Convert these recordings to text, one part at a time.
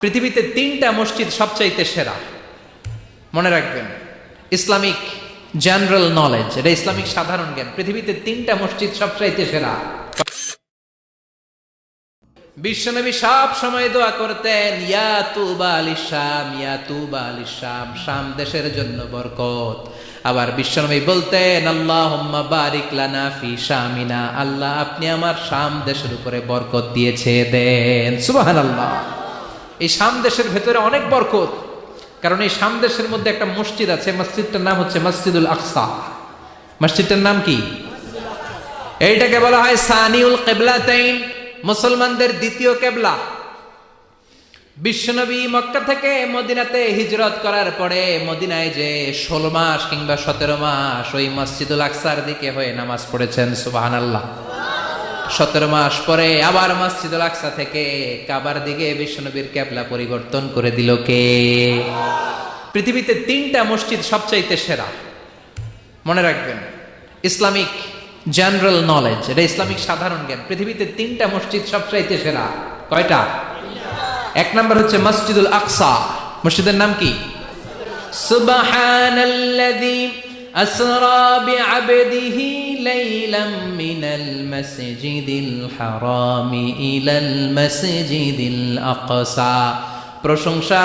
পৃথিবীতে তিনটা মসজিদ সবচাইতে সেরা, মনে রাখবেন। ইসলামিক জেনারেল নলেজ, এটা ইসলামিক সাধারণ জ্ঞান। পৃথিবীতে তিনটা মসজিদ সবচাইতে সেরা। বিশ্বনবী সব সময় দোয়া করতেন, ইয়া তুবা আলিশ শাম, ইয়া তুবা আলিশ শাম, শাম দেশের জন্য বরকত। আবার বিশ্বনবী বলতেন, আল্লাহুম্মা বারিক লানা ফি শামিনা, আল্লাহ আপনি আমার শাম দেশের উপরে বরকত দিয়েছে দেন। সুবহানাল্লাহ। এই শাম দেশের ভেতরে অনেক বরকত, কারণ এই শাম দেশের মধ্যে একটা মসজিদ আছে, মসজিদটার নাম হচ্ছে মসজিদুল আকসা। মসজিদটার নাম কি? এইটাকে বলা হয় সানিউল কিবলাতাইন, মুসলমানদের দ্বিতীয় কেবলা। বিশ্বনবী মক্কা থেকে মদিনাতে হিজরত করার পরে মদিনায় যে 16 মাস কিংবা 17 মাস ওই মসজিদুল আকসার দিকে হয়ে নামাজ পড়েছেন। সুবহানাল্লাহ। 17 মাস পরে আবার মসজিদুল আকসা থেকে কাবার দিকে বিশ্বনবীর কেবলা পরিবর্তন করে দিল কে? পৃথিবীতে তিনটা মসজিদ সবচাইতে সেরা, মনে রাখবেন। ইসলামিক জেনারেল নলেজ, এটা ইসলামিক সাধারণ জ্ঞান। পৃথিবীতে তিনটা মসজিদ সবচাইতে সেরা। কয়টা? এক নাম্বার হচ্ছে মসজিদুল আকসা। মসজিদের নাম কি? সুবহানাল্লাযী আসরা বিআবদিহি লাইলাম মিনাল মাসজিদিল হারামি ইলাল মাসজিদিল আকসা। প্রশংসা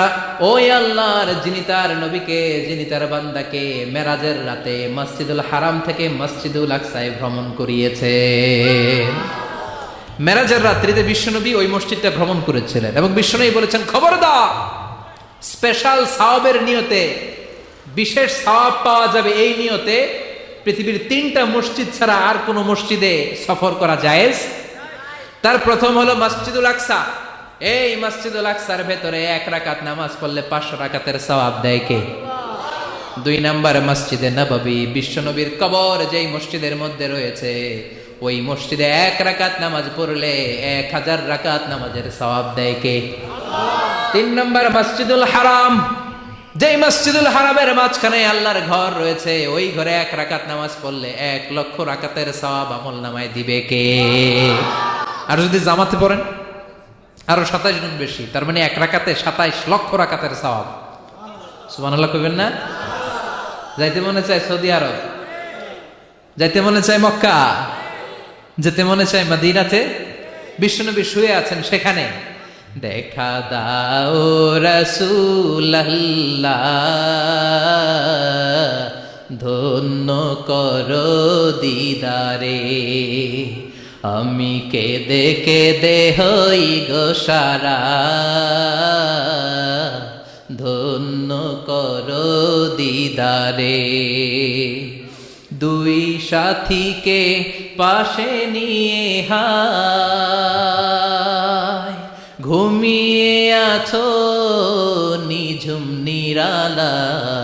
ওই আল্লাহর, যিনি তার নবীকে, যিনি তার বান্দাকে মেরাজের রাতে মসজিদুল হারাম থেকে মসজিদুল আকসায় ভ্রমণ করিয়েছেন। মেরাজের রাত্রিতে বিশ্বনবী ওই মসজিদটা ভ্রমণ করেছিলেন এবং বিশ্বনবী বলেছেন, খবরদার, স্পেশাল সওয়াবের নিয়তে, বিশেষ সওয়াব পাওয়া যাবে এই নিয়তে পৃথিবীর তিনটা মসজিদ ছাড়া আর কোনো মসজিদে সফর করা জায়েজ। তার প্রথম হলো মসজিদুল আকসা। এই মসজিদুল আকসার ভেতরে 1 রাকাত নামাজ পড়লে 500 রাকাতের সওয়াব দেয় কে? 2 নাম্বার মসজিদে নববী, বিশ্বনবীর কবর যেই মসজিদের মধ্যে রয়েছে, ওই মসজিদে 1 রাকাত নামাজ পড়লে 1000 রাকাত নামাজের সওয়াব দেয় কে? 3 নাম্বার মসজিদুল হারাম, যেই মসজিদুল হারামের মাঝখানে আল্লাহর ঘর রয়েছে, ওই ঘরে 1 রাকাত নামাজ পড়লে 1 লক্ষ রাকাতের সওয়াব আমলনামায় দিবে কে? আর যদি জামাতে পড়েন আরো 27 গুণ বেশি, তার মানে 1 রাকাতে 27 লক্ষ রাকাতের সওয়াব। সুবহানাল্লাহ কইবেন না? যাইতে মনে চায় সৌদি আরব, যাইতে মনে চায় মক্কা, যেতে মনে চায় মদিনাতে। বিশ্বনবী শুয়ে আছেন সেখানে, দেখা দাও রাসূলুল্লাহ, ধন্য করো দিদারে, আমি কেঁদে কেঁদে হই গো সারা, ধন্য করো দিদারে। 2 সাথীকে পাশে নিয়ে হায় ঘুমিয়ে আছো নিঝুম নিরালায়,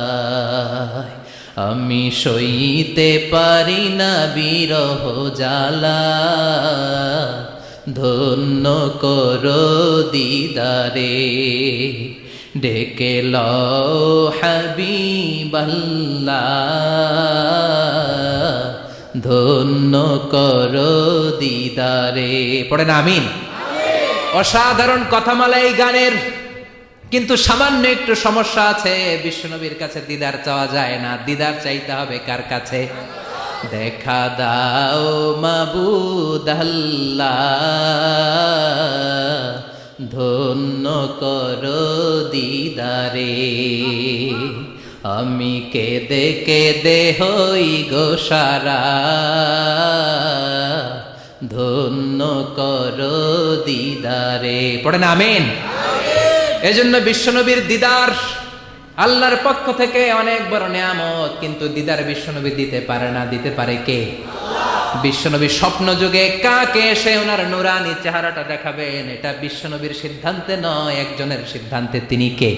আমি সইতে পারি না বিরহ জ্বালা, ধন্য করো দিদারে, ডেকে লও হাবিবাল্লাহ, ধন্য করো দিদারে। পড়েন আমিন। অসাধারণ কথামালা এই গানের, কিন্তু সামান্য একটু সমস্যা আছে। বিশ্বনবীর কাছে দিদার চাওয়া যায় না, দিদার চাইতে হবে কার কাছে? দেখা দাও মাবুদ আল্লাহ, ধন্য করো দিদারে, আমি কেঁদে কেঁদে হই গো সারা, ধন্য করো দিদারে। পড়েন আমিন। এজন্য বিশ্বনবীর দিদার আল্লাহর পক্ষ থেকে অনেক বড় নিয়ামত, কিন্তু দিদার বিশ্বনবী দিতে পারে না। দিতে পারে কে? বিশ্বনবী স্বপ্ন যুগে কাকে এসে ওনার নুরানি চেহারাটা দেখাবেন, এটা বিশ্বনবীর সিদ্ধান্তে নয়, একজনের সিদ্ধান্তে। তিনি কে?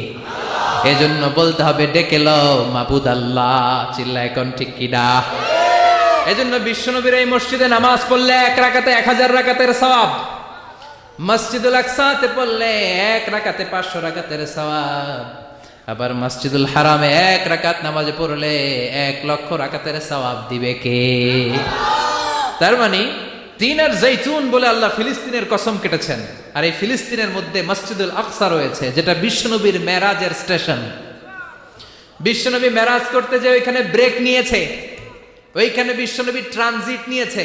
এজন্য বলতে হবে, ডেকে লও মাবুদ আল্লাহ। চিল্লা এখন ঠিক কিনা? এজন্য বিশ্বনবীর এই মসজিদে নামাজ পড়লে 1 রাকাতে 1000 রাকাতের সওয়াব, মসজিদুল আকসাতে পড়লে 1 রাকাতে 500 রাকাতের সওয়াব, আবার মসজিদুল হারামে 1 রাকাত নামাজ পড়লে 1 লক্ষ রাকাতের সওয়াব দিবে কে? তার মানে তিনের জৈতুন বলে আল্লাহ ফিলিস্তিনের কসম কেটেছেন। আর এই ফিলিস্তিনের মধ্যে মসজিদুল আকসা রয়েছে, যেটা বিশ্বনবীর মেরাজের স্টেশন। বিশ্বনবী মেরাজ করতে যে ওইখানে ব্রেক নিয়েছে, ওইখানে বিশ্বনবী ট্রানজিট নিয়েছে।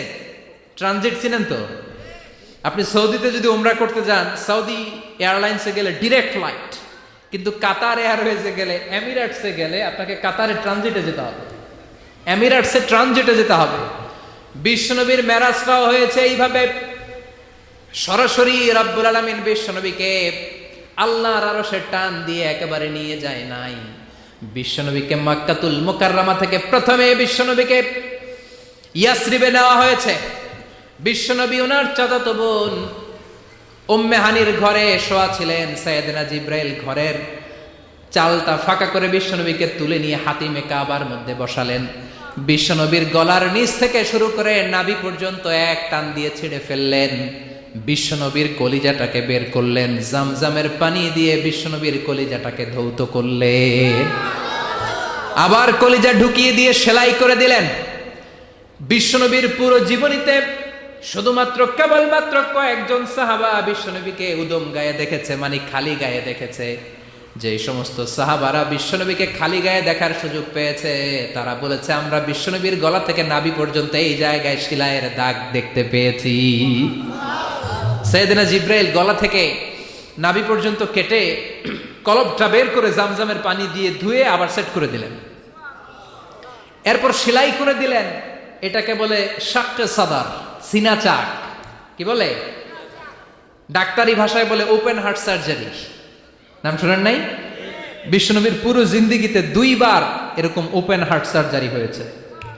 ট্রানজিট চিনেন তো? আপনি সৌদিতে যদি উমরা করতে যান, সৌদি এয়ারলাইন্সে গেলে ডিরেক্ট ফ্লাইট, কিন্তু কাতার এয়ারওয়েজে গেলে, এমিরেটসে গেলে আপনাকে কাতারে ট্রানজিটে যেতে হবে, এমিরেটসে ট্রানজিটে যেতে হবে। বিশ্বনবীর মেরাজটাও হয়েছে এইভাবে। সরাসরি রব্বুল আলামিন বিশ্বনবীকে আল্লাহর আরশের টান দিয়ে একেবারে নিয়ে যায় নাই। বিশ্বনবীকে মক্কাতুল মুকাররমা থেকে প্রথমে বিশ্বনবীকে ইয়াসরিবে নেওয়া হয়েছে। বিশ্বনবী ওনার চাচাতো বোন উম্মে হানির ঘরে শোয়া ছিলেন। সাইয়েদনা জিব্রাইল ঘরের চালটা ফাঁকা করে বিশ্বনবীকে তুলে নিয়ে হাতিমে কাবার মধ্যে বসালেন। বিশ্বনবীর গলার নিচ থেকে শুরু করে নাভি পর্যন্ত এক টান দিয়ে ছিঁড়ে ফেললেন। বিশ্বনবীর কলিজাটাকে বের করলেন, জামজামের পানি দিয়ে বিশ্বনবীর কলিজাটাকে ধৌত করলেন। আবার কলিজা ঢুকিয়ে দিয়ে সেলাই করে দিলেন। বিশ্বনবীর পুরো জীবনীতে শুধুমাত্র কেবলমাত্র কয়েকজন সাহাবা বিশ্বনবীকে উদম গায়ে দেখেছে, মানে খালি গায়ে দেখেছে। যে সমস্ত সাহাবারা বিশ্বনবীকে খালি গায়ে দেখার সুযোগ পেয়েছে, তারা বলেছে আমরা বিশ্বনবীর গলা থেকে নাভি পর্যন্ত এই জায়গায় সেলাইয়ের দাগ দেখতে পেয়েছি। সাইয়েদনা জিব্রাইল গলা থেকে নাভি পর্যন্ত কেটে কলবটা বের করে জামজামের পানি দিয়ে ধুয়ে আবার সেট করে দিলেন। এরপর সেলাই করে দিলেন। এটাকে বলে শাক্কে সাদার, সিনা চাক। কি বলে? ডাক্তারি ভাষায় বলে ওপেন হার্ট সার্জারি। নাম শুনেন নাই? বিশ্বনবীর পুরো জিন্দেগিতে 2 বার এরকম ওপেন হার্ট সার্জারি হয়েছে।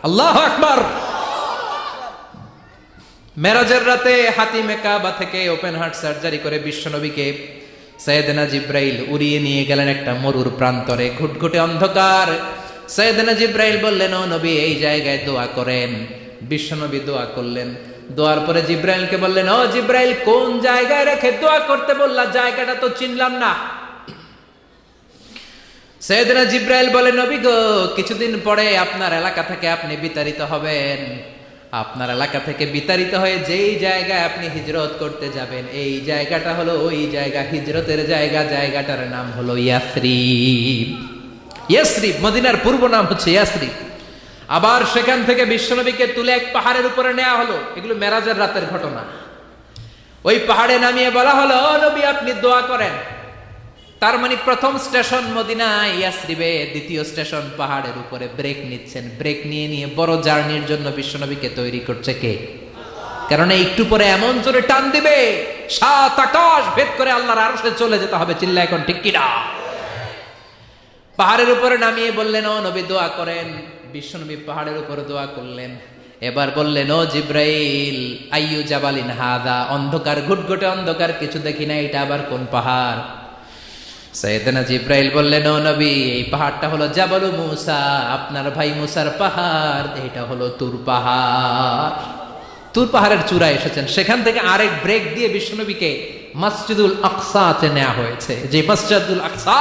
আল্লাহু আকবার। মেরাজের রাতে হাতিমে কাবা থেকে ওপেন হার্ট সার্জারি করে বিশ্বনবীকে সাইয়েদনা জিব্রাইল উড়িয়ে নিয়ে গেলেন একটা মরুর প্রান্তরে, ঘুটঘুটে অন্ধকার। সাইয়েদনা জিব্রাইল বললেন, ও নবী এই জায়গায় দোয়া করেন। বিশ্বনবী দোয়া করলেন। দোয়ার পরে জিব্রাইলকে বললেন, ও জিব্রাইল কোন জায়গায় রেখে দোয়া করতে বললা? জায়গাটা তো চিনলাম না। সাইয়েদনা জিব্রাইল বলে, নবী গো, কিছুদিন পরে আপনার এলাকা থেকে আপনি বিতাড়িত হবেন। আপনার এলাকা থেকে বিতাড়িত হয়ে যেই জায়গায় আপনি হিজরত করতে যাবেন, এই জায়গাটা হলো ওই জায়গা, হিজরতের জায়গা। জায়গাটার নাম হলো ইয়াসরিব। ইয়াসরিব মদিনার পূর্ব নাম হচ্ছে ইয়াসরিব। আবার সেখান থেকে বিশ্বনবীকে তুলে এক পাহাড়ের উপরে নেওয়া হলো। এগুলো মেরাজের রাতের ঘটনা। ওই পাহাড়ে নামিয়ে বলা হলো, ও নবী আপনি দোয়া করেন। তার মানে প্রথম স্টেশন মদিনা ইয়াসরিবে, দ্বিতীয় স্টেশন পাহাড়ের উপরে। ব্রেক নিচ্ছেন। ব্রেক নিয়ে নিয়ে বড় জার্নির জন্য বিশ্বনবীকে তৈরি করছে কে? কারণ একটু পরে এমন জোরে টান দিবে, 7 আকাশ ভেদ করে আল্লাহর আরশে চলে যেতে হবে। চিল্লা এখন ঠিক কিনা? পাহাড়ের উপরে নামিয়ে বললেন, ও নবী দোয়া করেন। বিশ্বনবী পাহাড়ের উপরে দোয়া করলেন। এবার বললেন, ও জিব্রাইল আইয়ু জাবালিন হাদা, অন্ধকার, ঘুটঘুটে অন্ধকার, কিছু দেখি না, এটা আবার কোন পাহাড়? সাইয়েদনা জিব্রাইল বললেন, ও নবী এই পাহাড়টা হলো জাবালু মুসা, আপনার ভাই মুসার পাহাড়। এটা হলো তুর পাহাড়। তুর পাহাড়ের চূড়ায় এসেছেন। সেখান থেকে আরেক ব্রেক দিয়ে বিশ্বনবীকে মসজিদুল আকসাতে নেওয়া হয়েছে। যে মসজিদুল আকসা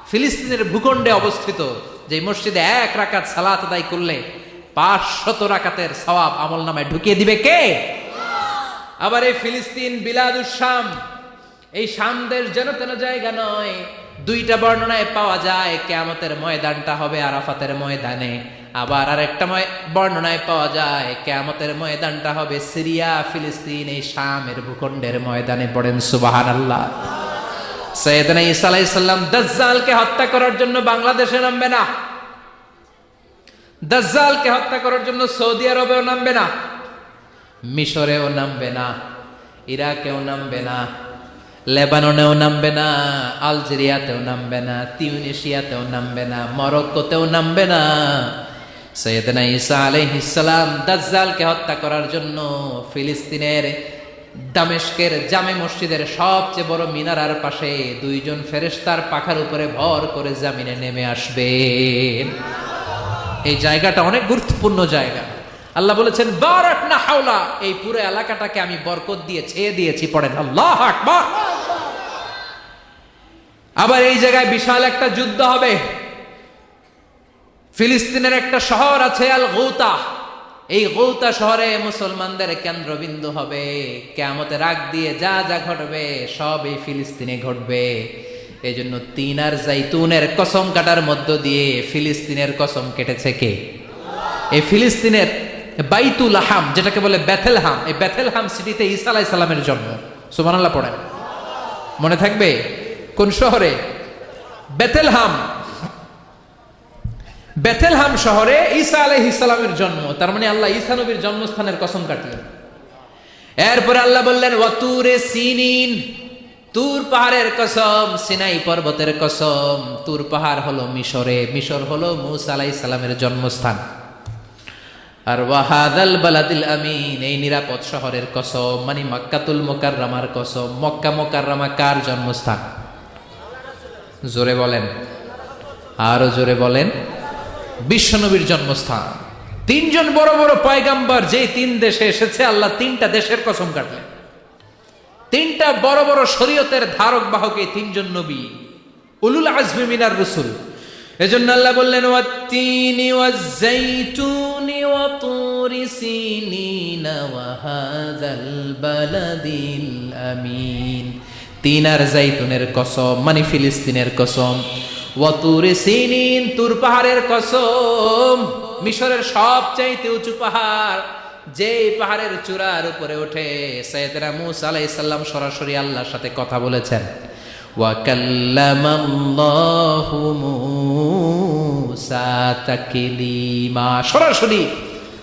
ফিলিস্তিনের ভূখণ্ডে অবস্থিত, যে মসজিদে 1 রাকাত সালাত আদায় করলে 500 রাকাতের সওয়াব আমলনামায় ঢুকিয়ে দিবে কে? আবার এই ফিলিস্তিন বিলাদুস শাম, এই শাম দেশ যেন তেন জায়গা নয়। 2টা বর্ণনায় পাওয়া যায় কিয়ামতের ময়দানটা হবে আরাফাতের ময়দানে। আবার আরেকটা বর্ণনায় পাওয়া যায় কিয়ামতের ময়দানটা হবে সিরিয়া, ফিলিস্তিন, এই শামের ভূখণ্ডের ময়দানে। পড়েন সুবহানাল্লাহ। সাইয়েদনা ঈসা আলাইহিস সালাম দাজ্জালকে হত্যা করার জন্য বাংলাদেশে নামবে না। দাজ্জালকে হত্যা করার জন্য সৌদি আরবেও নামবে না, মিশরেও নামবে না, ইরাকেও নামবে না, লেবাননেও নামবে না, আলজেরিয়াতেও নামবে না, তিউনিসিয়াতেও নামবে না, মরক্কোতেও নামবে না। সাইয়েদনা ঈসা আলাইহিস সালাম দাজ্জালকে হত্যা করার জন্য ফিলিস্তিনের দামেস্কের জামে মসজিদের সবচেয়ে বড় মিনারার পাশে 2 জন ফেরেশতার পাখার উপরে ভর করে জামিনে নেমে আসবেন। এই জায়গাটা অনেক গুরুত্বপূর্ণ জায়গা। আল্লাহ বলেছেন, বারাকনা হাওলা, এই পুরো এলাকাটাকে আমি বরকত দিয়ে ছেয়ে দিয়েছি। পড়েন আল্লাহু আকবার। আবার এই জায়গায় বিশাল একটা যুদ্ধ হবে। ফিলিস্তিনের একটা শহর আছে আল গৌতা, এই গৌতা শহরে মুসলমানদের কেন্দ্রবিন্দু হবে। কিয়ামতের আগ দিয়ে যা যা ঘটবে সব এই ফিলিস্তিনে ঘটবে। এই জন্য তিন আর জাইতুনের কসম কাটার মধ্য দিয়ে ফিলিস্তিনের কসম কেটেছে কে? এই ফিলিস্তিনের বাইতুল হাম, যেটাকে বলে বেথেলহাম, এই বেথেলহাম সিটিতে ঈসা আলাইহিস সালামের জন্ম। সুবহানাল্লাহ পড়েন, মনে থাকবে। কোন শহরে? বেথেলহাম। বেথেলহাম শহরে ঈসা আলাইহিস সালামের জন্ম। তার মানে আল্লাহ ঈসা নবীর জন্মস্থানের কসম কাটলেন। এরপরে আল্লাহ বললেন ওয়াতুরে সিনিন, তুর পাহাড়ের কসম, সিনাই পর্বতের কসম। তুর পাহাড় হলো মিশরে, মিশর হলো মূসা আলাইহিস সালামের জন্মস্থান। আর ওয়াহাদাল বালাদিল আমিন, এই নিরাপদ শহরের কসম, মানে মক্কাতুল মুকাররমার কসম। মক্কা মুকাররমা কার জন্মস্থান? জোরে বলেন, আরো জোরে বলেন। বিশ্বনবীর জন্মস্থান। তিনজন বড় বড় পয়গাম্বর যে তিন দেশে এসেছে, আল্লাহ তিনটা দেশের কসম কাটলেন। তিনটা বড় বড় শরীয়তের ধারক বাহক এই তিনজন নবী, উলুল আজমি মিনার রসুল। এজন্য আল্লাহ বললেন ওয়াত্তিনি ওয়াজ্জাইতুনি ওয়া তুরি সিনিনা ওয়া হাযাল বালাদিল আমিন। তিন আর জাইতুনের কসম, মানে ফিলিস্তিনের কসম। ওয়া তুরি সিনিন, তুর পাহাড়ের কসম, মিশরের সবচাইতে উঁচু পাহাড়, যে পাহাড়ের চূড়ার উপরে উঠে সাইয়েদনা মূসা আলাইহিস সালাম সরাসরি আল্লাহর সাথে কথা বলেছেন। ওয়া কাল্লামাল্লাহু মূসা তাকলিমা, সরাসরি,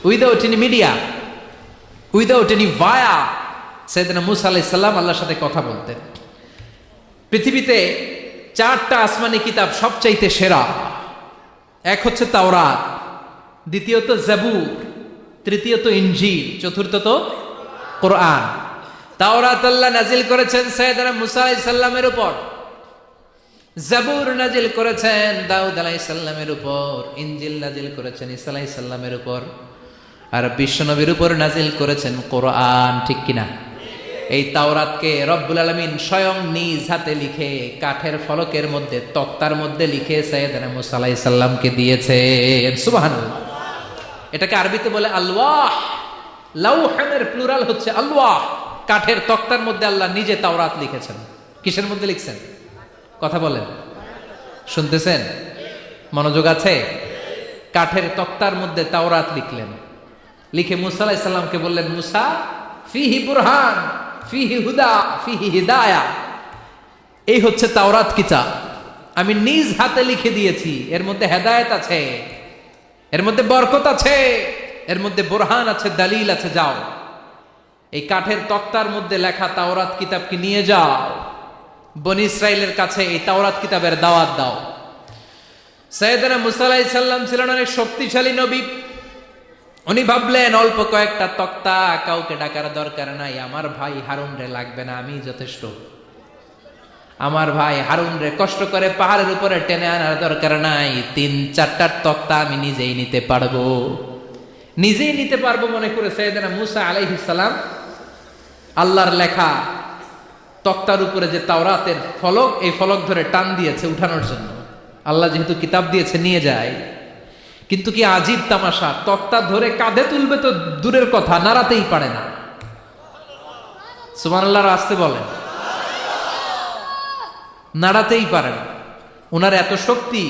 without any media, without any via, সাইয়েদনা মূসা আলাইহিস সালাম আল্লাহর সাথে কথা বলতেন। পৃথিবীতে চারটা আসমানি কিতাব সবচাইতে সেরা। এক হচ্ছে তাওরাত, দ্বিতীয়ত জাবুর, তৃতীয়ত ইনজিল, চতুর্থত কোরআন। তাওরাত আল্লাহ নাজিল করেছেন সাইয়েদনা মূসা আলাইহিস সালামের উপর, জাবুর নাজিল করেছেন দাউদ আলাইহিস সালামের উপর, ইনজিল নাজিল করেছেন ঈসা আলাইহিস সালামের উপর, আর বিশ্বনবীর উপর নাজিল করেছেন কোরআন। ঠিক কিনা? এই তাওরাতকে রব্বুল আলামিন স্বয়ং নিজ হাতে লিখে কাঠের ফলকের মধ্যে, তক্তার মধ্যে লিখে সাইয়েদনা মূসা আলাইহিস সালামকে দিয়েছেন। সুবহানাল্লাহ। এটাকে আরবিতে বলে আলওয়াহ। লাউহানের প্লুরাল হচ্ছে আলওয়াহ। কাঠের তক্তার মধ্যে আল্লাহ নিজে তাওরাত লিখেছেন। কিসের মধ্যে লিখছেন? কথা বলেন, শুনতেছেন? মনোযোগ আছে? কাঠের তক্তার মধ্যে তাওরাত লিখলেন। লিখে মূসা আলাইহিস সালামকে বললেন, মূসা, ফিহি বুরহান, ফিহি হুদা, ফিহি হিদায়া। এই হচ্ছে তাওরাত কিতাব, আমি নিজ হাতে লিখে দিয়েছি। এর মধ্যে হেদায়েত আছে, এর মধ্যে বরকত আছে, এর মধ্যে বুরহান আছে, দলিল আছে। যাও এই কাঠের তক্তার মধ্যে লেখা তাওরাত কিতাবকে নিয়ে যাও, বনি ইসরাইলের কাছে এই তাওরাত কিতাবের দাওয়াত দাও। সাইয়েদনা মূসা আলাইহিস সালাম ছিলেন অনেক শক্তিশালী নবী। উনি ভাবলেন অল্প কয়েকটা তক্তা, কাউকে ডাকার দরকার নাই, আমার ভাই হারুন রে লাগবে না, আমি যথেষ্ট। আমার ভাই হারুন রে কষ্ট করে পাহাড়ের উপরে টেনে আনার দরকার নাই, 3-4টা তক্তা আমি নিজেই নিতে পারবো। নিজেই নিতে পারবো মনে করে সাইয়েদনা মূসা আলাইহিস সালাম আল্লাহর লেখা তক্তার উপরে যে তাওরাতের ফলক, এই ফলক ধরে টান দিয়েছে উঠানোর জন্য। আল্লাহ যেহেতু কিতাব দিয়েছে নিয়ে যায়, কিন্তু কি আজীব তামাশা, তক্তা ধরে কাঁধে তুলবে তো দূরের কথা, নাড়াতেই পারে না। সুবহানাল্লাহর আসতে বলেন, নাড়াতেই পারে না। ওনার এত শক্তি,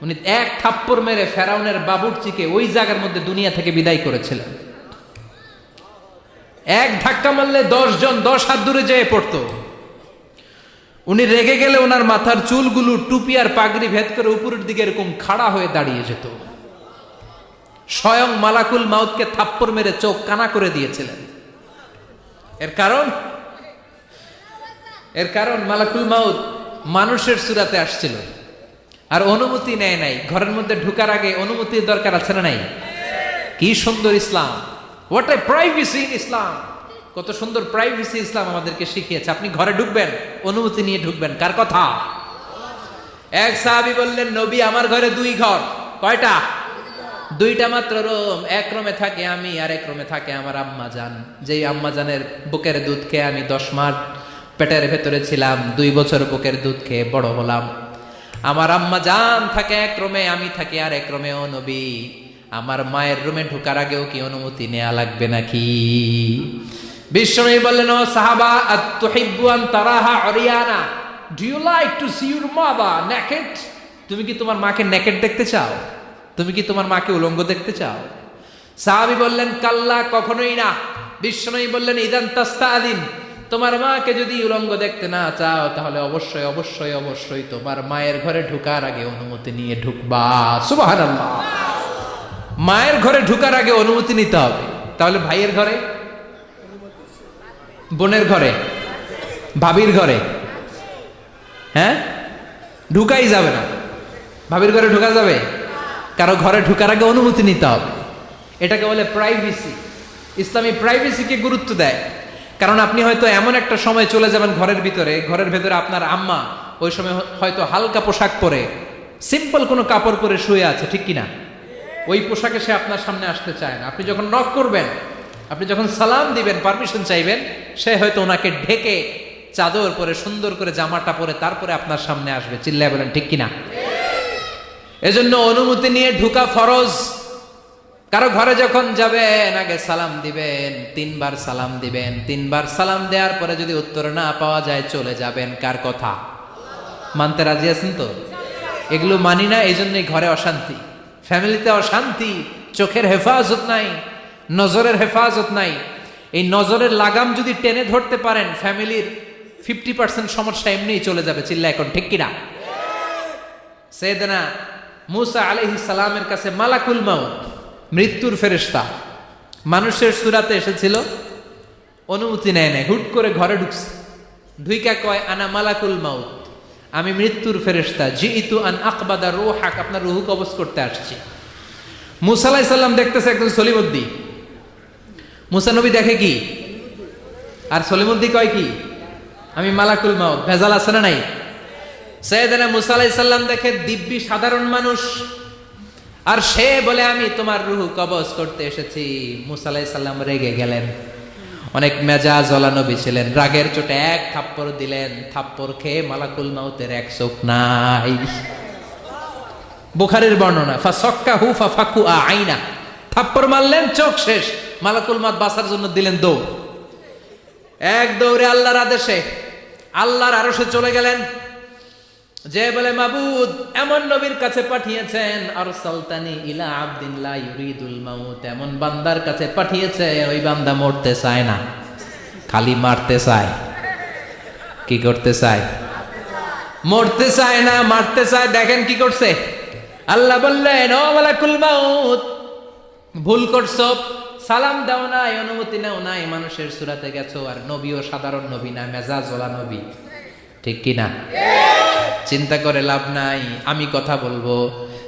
উনি এক থাপ্পড় মেরে ফেরাউনের বাবুর্চিকে ওই জায়গার মধ্যে দুনিয়া থেকে বিদায় করেছিলেন। এক ধাক্কা মারলে 10 জন 10 হাত দূরে যেয়ে পড়তো। উনি রেগে গেলে ওনার মাথার চুলগুলো টুপি আর পাগড়ি ভেদ করে উপরের দিকে এরকম খাড়া হয়ে দাঁড়িয়ে যেত। স্বয়ং মালাকুল মাউতকে থাপ্পড় মেরে চোখ কানা করে দিয়েছিলেন। এর কারণ মালাকুল মাউত মানুষের সূরাতে আসছিল আর অনুমতি নেয় নাই। ঘরের মধ্যে ঢোকার আগে অনুমতির দরকার আছে না নাই? কি সুন্দর ইসলাম, হোয়াট এ প্রাইভেসি ইন ইসলাম। কত সুন্দর প্রাইভেসি ইসলাম আমাদেরকে শিখিয়েছে। আপনি ঘরে ঢুকবেন, অনুমতি নিয়ে ঢুকবেন। কার কথা? এক সাহাবী বললেন, নবী আমার ঘরে 2 ঘর। কয়টা? 2টা মাত্র রুম। এক রুমে থাকে আমি, আর এক রুমে থাকে আমার আম্মা জান। যেই আম্মা জানের বুকের দুধ খেয়ে আমি 10 মাস পেটের ভেতরে ছিলাম, 2 বছর বুকের দুধ খেয়ে বড় হলাম। আমার আম্মা জান থাকে এক রুমে, আমি থাকি আর এক রুমে। ও নবী, আমার মায়ের রুমে ঢোকার আগেও কি অনুমতি নেওয়া লাগবে নাকি? বিশ্বনবী বললেন, ও সাহাবা, আতুহিব্বু আন তারাহা উরিয়ানা, do you like to see your mother naked? তুমি কি তোমার মাকে নেকেড দেখতে চাও? তুমি কি তোমার মাকে উলঙ্গ দেখতে চাও? সাহাবী বললেন, কাল্লা, কখনোই না। বিশ্বনবী বললেন, ইদান তাস্তাআদিন, তোমার মাকে যদি উলঙ্গ দেখতে না চাও তাহলে অবশ্যই অবশ্যই অবশ্যই তোমার মায়ের ঘরে ঢোকার আগে অনুমতি নিয়ে ঢুকবা। সুবহানাল্লাহ। মায়ের ঘরে ঢোকার আগে অনুমতি নিতে হবে। তাহলে ভাইয়ের ঘরে, বোনের ঘরে, ভাবির ঘরে, হ্যাঁ, ঢুকাই যাবে না। ভাবির ঘরে ঢোকা যাবে? কারো ঘরে ঢোকার আগে অনুমতি নিতে হবে। এটাকে বলে প্রাইভেসি। ইসলামী প্রাইভেসিকে গুরুত্ব দেয়। কারণ আপনি হয়তো এমন একটা সময় চলে যাবেন ঘরের ভিতরে, ঘরের ভেতরে আপনার আম্মা ওই সময় হয়তো হালকা পোশাক পরে, সিম্পল কোনো কাপড় পরে শুয়ে আছে, ঠিক কিনা? ওই পোশাকে সে আপনার সামনে আসতে চায় না। আপনি যখন নক করবেন, আপনি যখন সালাম দিবেন, পারমিশন চাইবেন, সে হয়তো ওনাকে ঢেকে চাদর পরে সুন্দর করে জামাটা পরে তারপরে আপনার সামনে আসবে। চিল্লায় বলেন ঠিক কিনা? এজন্য অনুমতি নিয়ে ঢুকা ফরজ। কারো ঘরে যখন যাবেন আগে সালাম দিবেন, 3 বার সালাম দিবেন। 3 বার সালাম দেওয়ার পরে যদি উত্তর না পাওয়া যায় চলে যাবেন। কার কথা মানতে রাজি আছেন তো? এগুলো মানি না, এই জন্যই ঘরে অশান্তি, ফ্যামিলিতে অশান্তি, চোখের হেফাজত নাই, নজরের হেফাজত নাই। এই নজরের লাগাম যদি টেনে ধরতে পারেন, ফ্যামিলির 50% সমস্যা এমনিই চলে যাবে। চিল্লা এখন ঠিক কিনা? সাইয়েদনা মূসা আলাইহিস সালামের কাছে মালাকুল মাউত, মৃত্যুর ফেরেশতা, মানুষের সূরাতে এসেছিল, অনুমতি নেয় নাই, হুট করে ঘরে ঢুকছে, ঢুইকা কয়, আনা মালাকুল মাউত, আমি মৃত্যুর ফেরেশতা, জিইতু আন আকবাদা রূহাক, আপনার রূহ কবজ করতে আসছি। মূসা আলাইহিস সালাম দেখতেছে একজন সলিমুদ্দি। মূসা নবী দেখে কি, আর সলিমুদ্দি কয় কি, আমি মালাকুল মাউত। ভেজাল আছে না নাই? সাইয়েদনা মূসা আলাইহিস সালাম দেখে দিব্যি সাধারণ মানুষ, আর সে বলে আমি তোমার রূহ কবজ করতে এসেছি। মূসা আলাইহিস সালাম রেগে গেলেন, অনেক মেজাজ ওয়ালা নবী ছিলেন, রাগের চোটে এক থাপ্পড় দিলেন। থাপ্পড় খেয়ে মালাকুল মাউতের এক চোখ নাই। বুখারীর বর্ণনা, ফাসাক্কাহু ফাফাকু আইনা, থাপ্পড় মারলেন, চোখ শেষ। মালাকুল মাউত বাঁচার জন্য দিলেন দৌড়, এক দৌড়ে আল্লাহর আদেশে আল্লাহর আরশে চলে গেলেন। যে বলে, মাবুদ এমন নবীর কাছে পাঠিয়েছেন, আরসালতানি ইলা আবদিন লা ইউরিদুল মাউত, এমন বান্দার কাছে পাঠিয়েছে ওই বান্দা মরতে চায় না, খালি মারতে চায়। কি করতে চায়? মরতে চায় না, মারতে চায়। দেখেন কি করছে আল্লাহ। বললেন, ও মালাকুল মাউত, ভুল করছো, সালাম দাও নাই, অনুমতি নাও নাই, মানুষের সূরাতে গেছো, আর নবীও সাধারণ নবী না, মেজাজওয়ালা নবী, ঠিক কিনা? চিন্তা করে লাভ নাই, আমি কথা বলবো।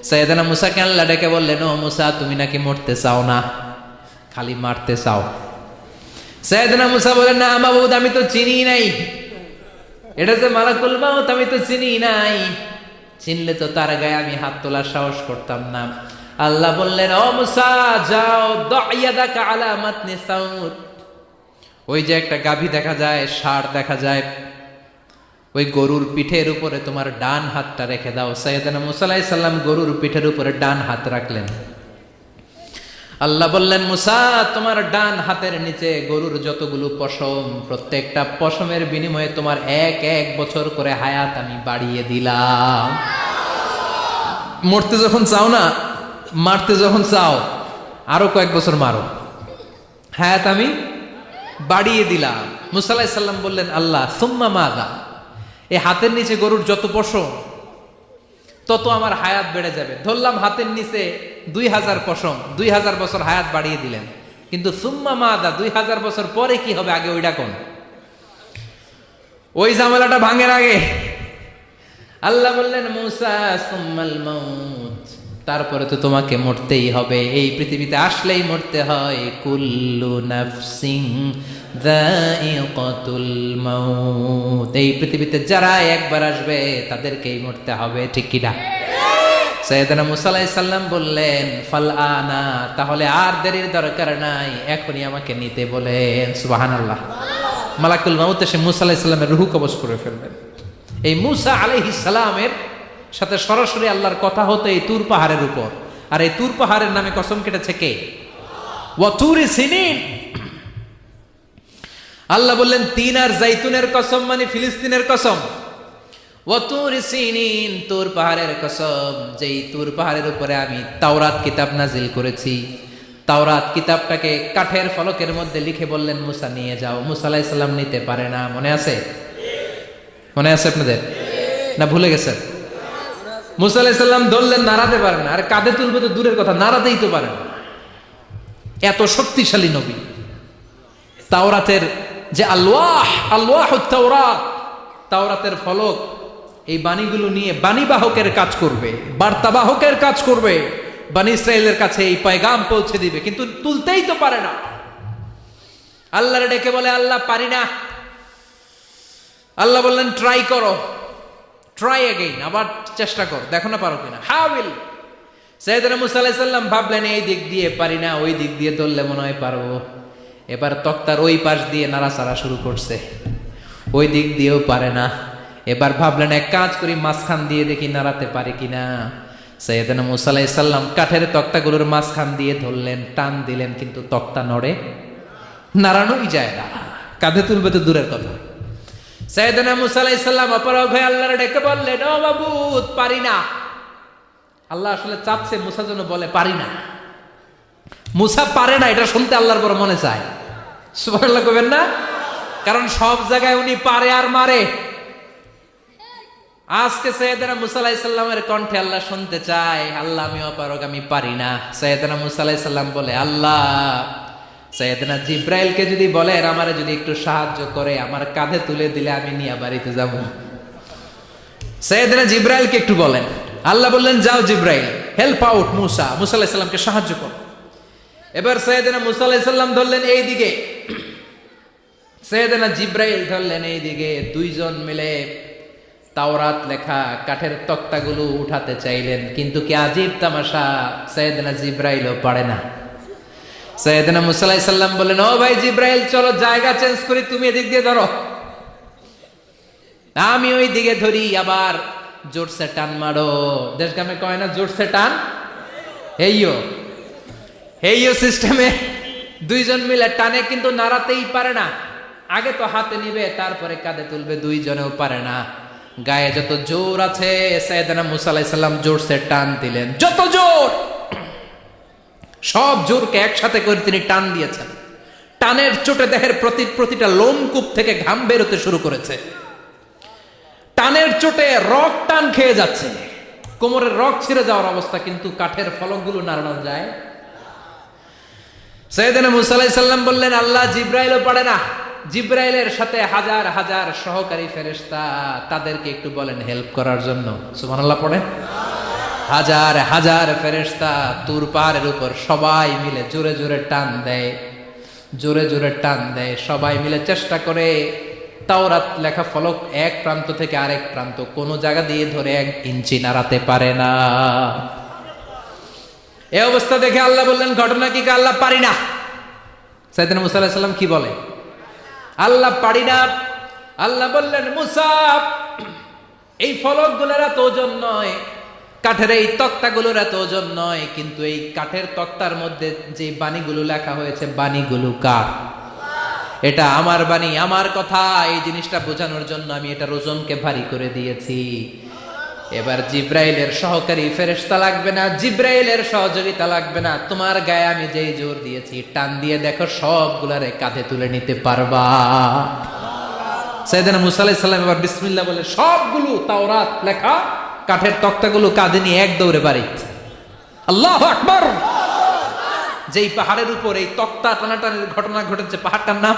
সাইয়েদনা মূসাকে আল্লাহ ডেকে বললেন, ও মূসা, তুমি নাকি মরতে চাও না, খালি মারতে চাও। সাইয়েদনা মূসা বলেন, না মাবুদ, আমি তো চিনি নাই, এটা যে মালাকুল মাউত আমি তো চিনি নাই, চিনলে তো তার গায়ে আমি হাত তোলার সাহস করতাম না। আল্লাহ বললেন, ও মূসা, যাও, দাইয়াদাকা আলা মাতনি সাউর, ওই যে একটা গাভী দেখা যায়, ষাঁড় দেখা যায়, ওই গরুর পিঠের উপরে তোমার ডান হাতটা রেখে দাও। সাইয়েদনা মূসা আলাইহিস সালাম গরুর পিঠের উপরে ডান হাত রাখলেন। আল্লাহ বললেন, মূসা, তোমার ডান হাতের নিচে গরুর যতগুলো পশম, প্রত্যেকটা পশমের বিনিময়ে তোমার 1 বছর করে হায়াত আমি বাড়িয়ে দিলাম। মরতে যখন চাও না, মারতে যখন চাও, আরো কয়েক বছর মারো, হায়াত আমি বাড়িয়ে দিলাম। মূসা আলাইহিস সালাম বললেন, আল্লাহ সুম্মা মাযা, এই হাতের নিচে গরুর যত পশম তত আমার হায়াত বেড়ে যাবে। ধরলাম হাতের নিচে 2000 পশম, 2000 বছর হায়াত বাড়িয়ে দিলেন, কিন্তু সুম্মা মাযা, 2000 বছর পরে কি হবে, আগে ওইটা কোন, ওই ঝামেলাটা ভাঙের আগে। আল্লাহ বললেন, মূসা সুম্মাল মাউত, তারপরে তো তোমাকে মরতেই হবে, এই পৃথিবীতে আসলেই মরতে হয়। কুল্লু নাফসিন যায়িকাতুল মাউত, এই পৃথিবীতে যারা একবার আসবে তাদেরকেই মরতে হবে, ঠিক কি না? সাইয়েদনা মূসা আলাইহিস সালাম বললেন, ফাল আনা, তাহলে আর দেরির দরকার নাই, এখনই আমাকে নিতে বলেন। সুবহানাল্লাহ। মালাকুল মাউত এসে মূসা আলাইহিস সালামের রূহ কবজ করে ফেলবেন। এই মূসা আলাইহিস সালামের সাথে সরাসরি আল্লাহর কথা হতো এই তুর পাহাড়ের উপর। আর এই তুর পাহাড়ের নামে কসম কেটেছে কে? ওয়া তুরি সিনিন। আল্লাহ বললেন তিন আর জাইতুনের কসম মানে ফিলিস্তিনের কসম। ওয়া তুরি সিনিন, তুর পাহাড়ের কসম, যেই তুর পাহাড়ের উপরে আমি তাওরাত কিতাব নাজিল করেছি। তাওরাত কিতাবটাকে কাঠের ফলকের মধ্যে লিখে বললেন মুসা নিয়ে যাও। মুসা আলাইহিস সালাম নিতে পারে না, মনে আছে? মনে আছে আপনাদের না ভুলে গেছেন? মুসা আলাইহিস সালাম ধরলেন, নাড়াতে পারেন না। আর কাঁধে তুলবে তো দূরের কথা, নাড়াতেই তো পারেন না, এত শক্তিশালী নবী। তাওরাতের যে আলওয়াহুত তাওরাত, তাওরাতের ফলক, এই বাণীগুলো নিয়ে বাণীবাহকের কাজ করবে, বার্তাবাহকের কাজ করবে, বনী ইসরায়েলের কাছে এই পয়গাম পৌঁছে দিবে, কিন্তু তুলতেই তো পারে না। আল্লাহরে ডেকে বলে, আল্লাহ পারি না। আল্লাহ বললেন ট্রাই করো, ট্রাই এগেইন, আবার চেষ্টা করো, দেখো না পারো কিনা। হাউইল সাইয়েদনা মুসা আলাইহিস সালাম ভাবলেন এই দিক দিয়ে পারি না, ওই দিক দিয়ে ধরলে মনে হয় পারবো। এবার তক্তার ওই পাশ দিয়ে নাড়াচাড়া শুরু করছে, ওই দিক দিয়েও পারে না। এবার ভাবলেন এক কাজ করি, মাঝখান দিয়ে দেখি নাড়াতে পারে কিনা। সাইয়েদনা মুসা আলাইহিস সালাম কাঠের তক্তাগুলোর মাঝখান দিয়ে ধরলেন, টান দিলেন, কিন্তু তক্তা নড়ে, নাড়ানোই যায় না, কাঁধে তুলবে তো দূরের কথা। সাইয়েদনা মুসা আলাইহিস সালাম অপরাগ হয়ে আল্লাহর ডেকে বললেন, ও মাবুদ পারি না। আল্লাহ আসলে চাচ্ছে মুসা যেন বলে পারি না। মুসা পারে না এটা শুনতে আল্লাহর বড় মনে চায়। সুবহানাল্লাহ কইবেন না? কারণ সব জায়গায় উনি পারে আর মারে। আজকে সাইয়েদনা মুসা আলাইহিস সালামের কণ্ঠে আল্লাহ শুনতে চায়, আল্লাহ আমি অপারগ, আমি পারি না। সাইয়েদনা মুসা আলাইহিস সালাম বলে, আল্লাহ সাইয়েদনা জিব্রাইলকে যদি বলেন আমারে যদি একটু সাহায্য করে, আমার কাঁধে তুলে দিলে আমি নিয়ে বাড়িতে যাব। সাইয়েদনা জিব্রাইলকে একটু বলেন। আল্লাহ বললেন যাও জিব্রাইল, হেল্প আউট মুসা, মুসা আলাইহিস সালামকে সাহায্য করো। এবার সাইয়েদনা মুসা আলাইহিস সালাম ধরলেন এই দিকে, সাইয়েদনা জিব্রাইল ধরলেন এই দিকে। দুইজন মিলে তাওরাত লেখা কাঠের তক্তাগুলো উঠাতে চাইলেন, কিন্তু কি আজীব তামাশা, সাইয়েদনা জিব্রাইলও পারে না। সাইয়েদনা মুসা আলাইহিস সালাম বললেন, ও ভাই জিব্রাইল চলো জায়গা চেঞ্জ করি, তুমি এদিক দিয়ে ধরো, আমি ওই দিকে ধরি, আবার জোরসে টান মারো। দেশ গ্রামে কয় না জোরসে টান, হেইও সিস্টেমে দুইজন মিলে টানে, কিন্তু নাড়াতেই পারে না। আগে তো হাতে নিবে, তারপরে কাঁধে তুলবে, দুইজনেও পারে না। গায়ে যত জোর আছে সাইয়েদনা মুসা আলাইহিস সালাম জোরসে টান দিলেন, যত জোর, সব জোরকে একসাথে করে তিনি টান দিয়েছেন। টানের চোটে দেহের প্রতিটা লোমকূপ থেকে ঘাম বেরোতে শুরু করেছে। টানের চোটে রক টান খেয়ে যাচ্ছে, কোমরের রক ছিঁড়ে যাওয়ার অবস্থা, কিন্তু কাঠের ফলকগুলো নাড়ানো যায়। সাইয়েদনা মুসা আলাইহিস সালাম বললেন, আল্লাহ জিব্রাইলও পারে না। জিব্রাইলের সাথে হাজার হাজার সহকারী ফেরেশতা, তাদেরকে একটু বলেন হেল্প করার জন্য। সুবহানাল্লাহ পড়েন। হাজার হাজার ফেরেশতা তুর পাহাড়ের উপর সবাই মিলে জোরে জোরে টান দেয়, জোরে জোরে টান দেয়। সবাই মিলে চেষ্টা করে তাওরাত লেখা ফলক এক প্রান্ত থেকে আরেক প্রান্ত কোনো জায়গা দিয়ে ধরে 1 ইঞ্চি নাড়াতে পারে না। এই অবস্থা দেখে আল্লাহ বললেন, ঘটনা কি? আল্লাহ পারি না। সাইয়েদনা মুসা আলাইহিস সালাম কি বলে? আল্লাহ পারি না। আল্লাহ বললেন, মুসা এই ফলকগুলোর এত ওজন নয়, কাঠের এই তক্তাগুলোর এত ওজন নয়, কিন্তু এই কাঠের তক্তার মধ্যে যে বাণীগুলো লেখা হয়েছে, বাণীগুলো কার? এটা আমার বাণী, আমার কথা। এই জিনিসটা বোঝানোর জন্য আমি এটার ওজনকে ভারী করে দিয়েছি। এবার জিব্রাইলের সহকারী ফেরেশতা লাগবে না, জিব্রাইলের সহযোগিতা লাগবে না, তোমার গায়ে আমি যেই জোর দিয়েছি, টান দিয়ে দেখো সবগুলারে কাঁধে তুলে নিতে পারবা। সাইয়েদনা মুসা আলাইহিস সালাম এবার বিসমিল্লাহ বলে সবগুলো তাওরাত লেখা কাঠের তক্তাগুলো কাঁধে নিয়ে এক দৌড়ে বাড়ি। আল্লাহু আকবার। যেই পাহাড়ের উপর এই তক্তা টানাটানির ঘটনা ঘটেছে, পাহাড়টার নাম,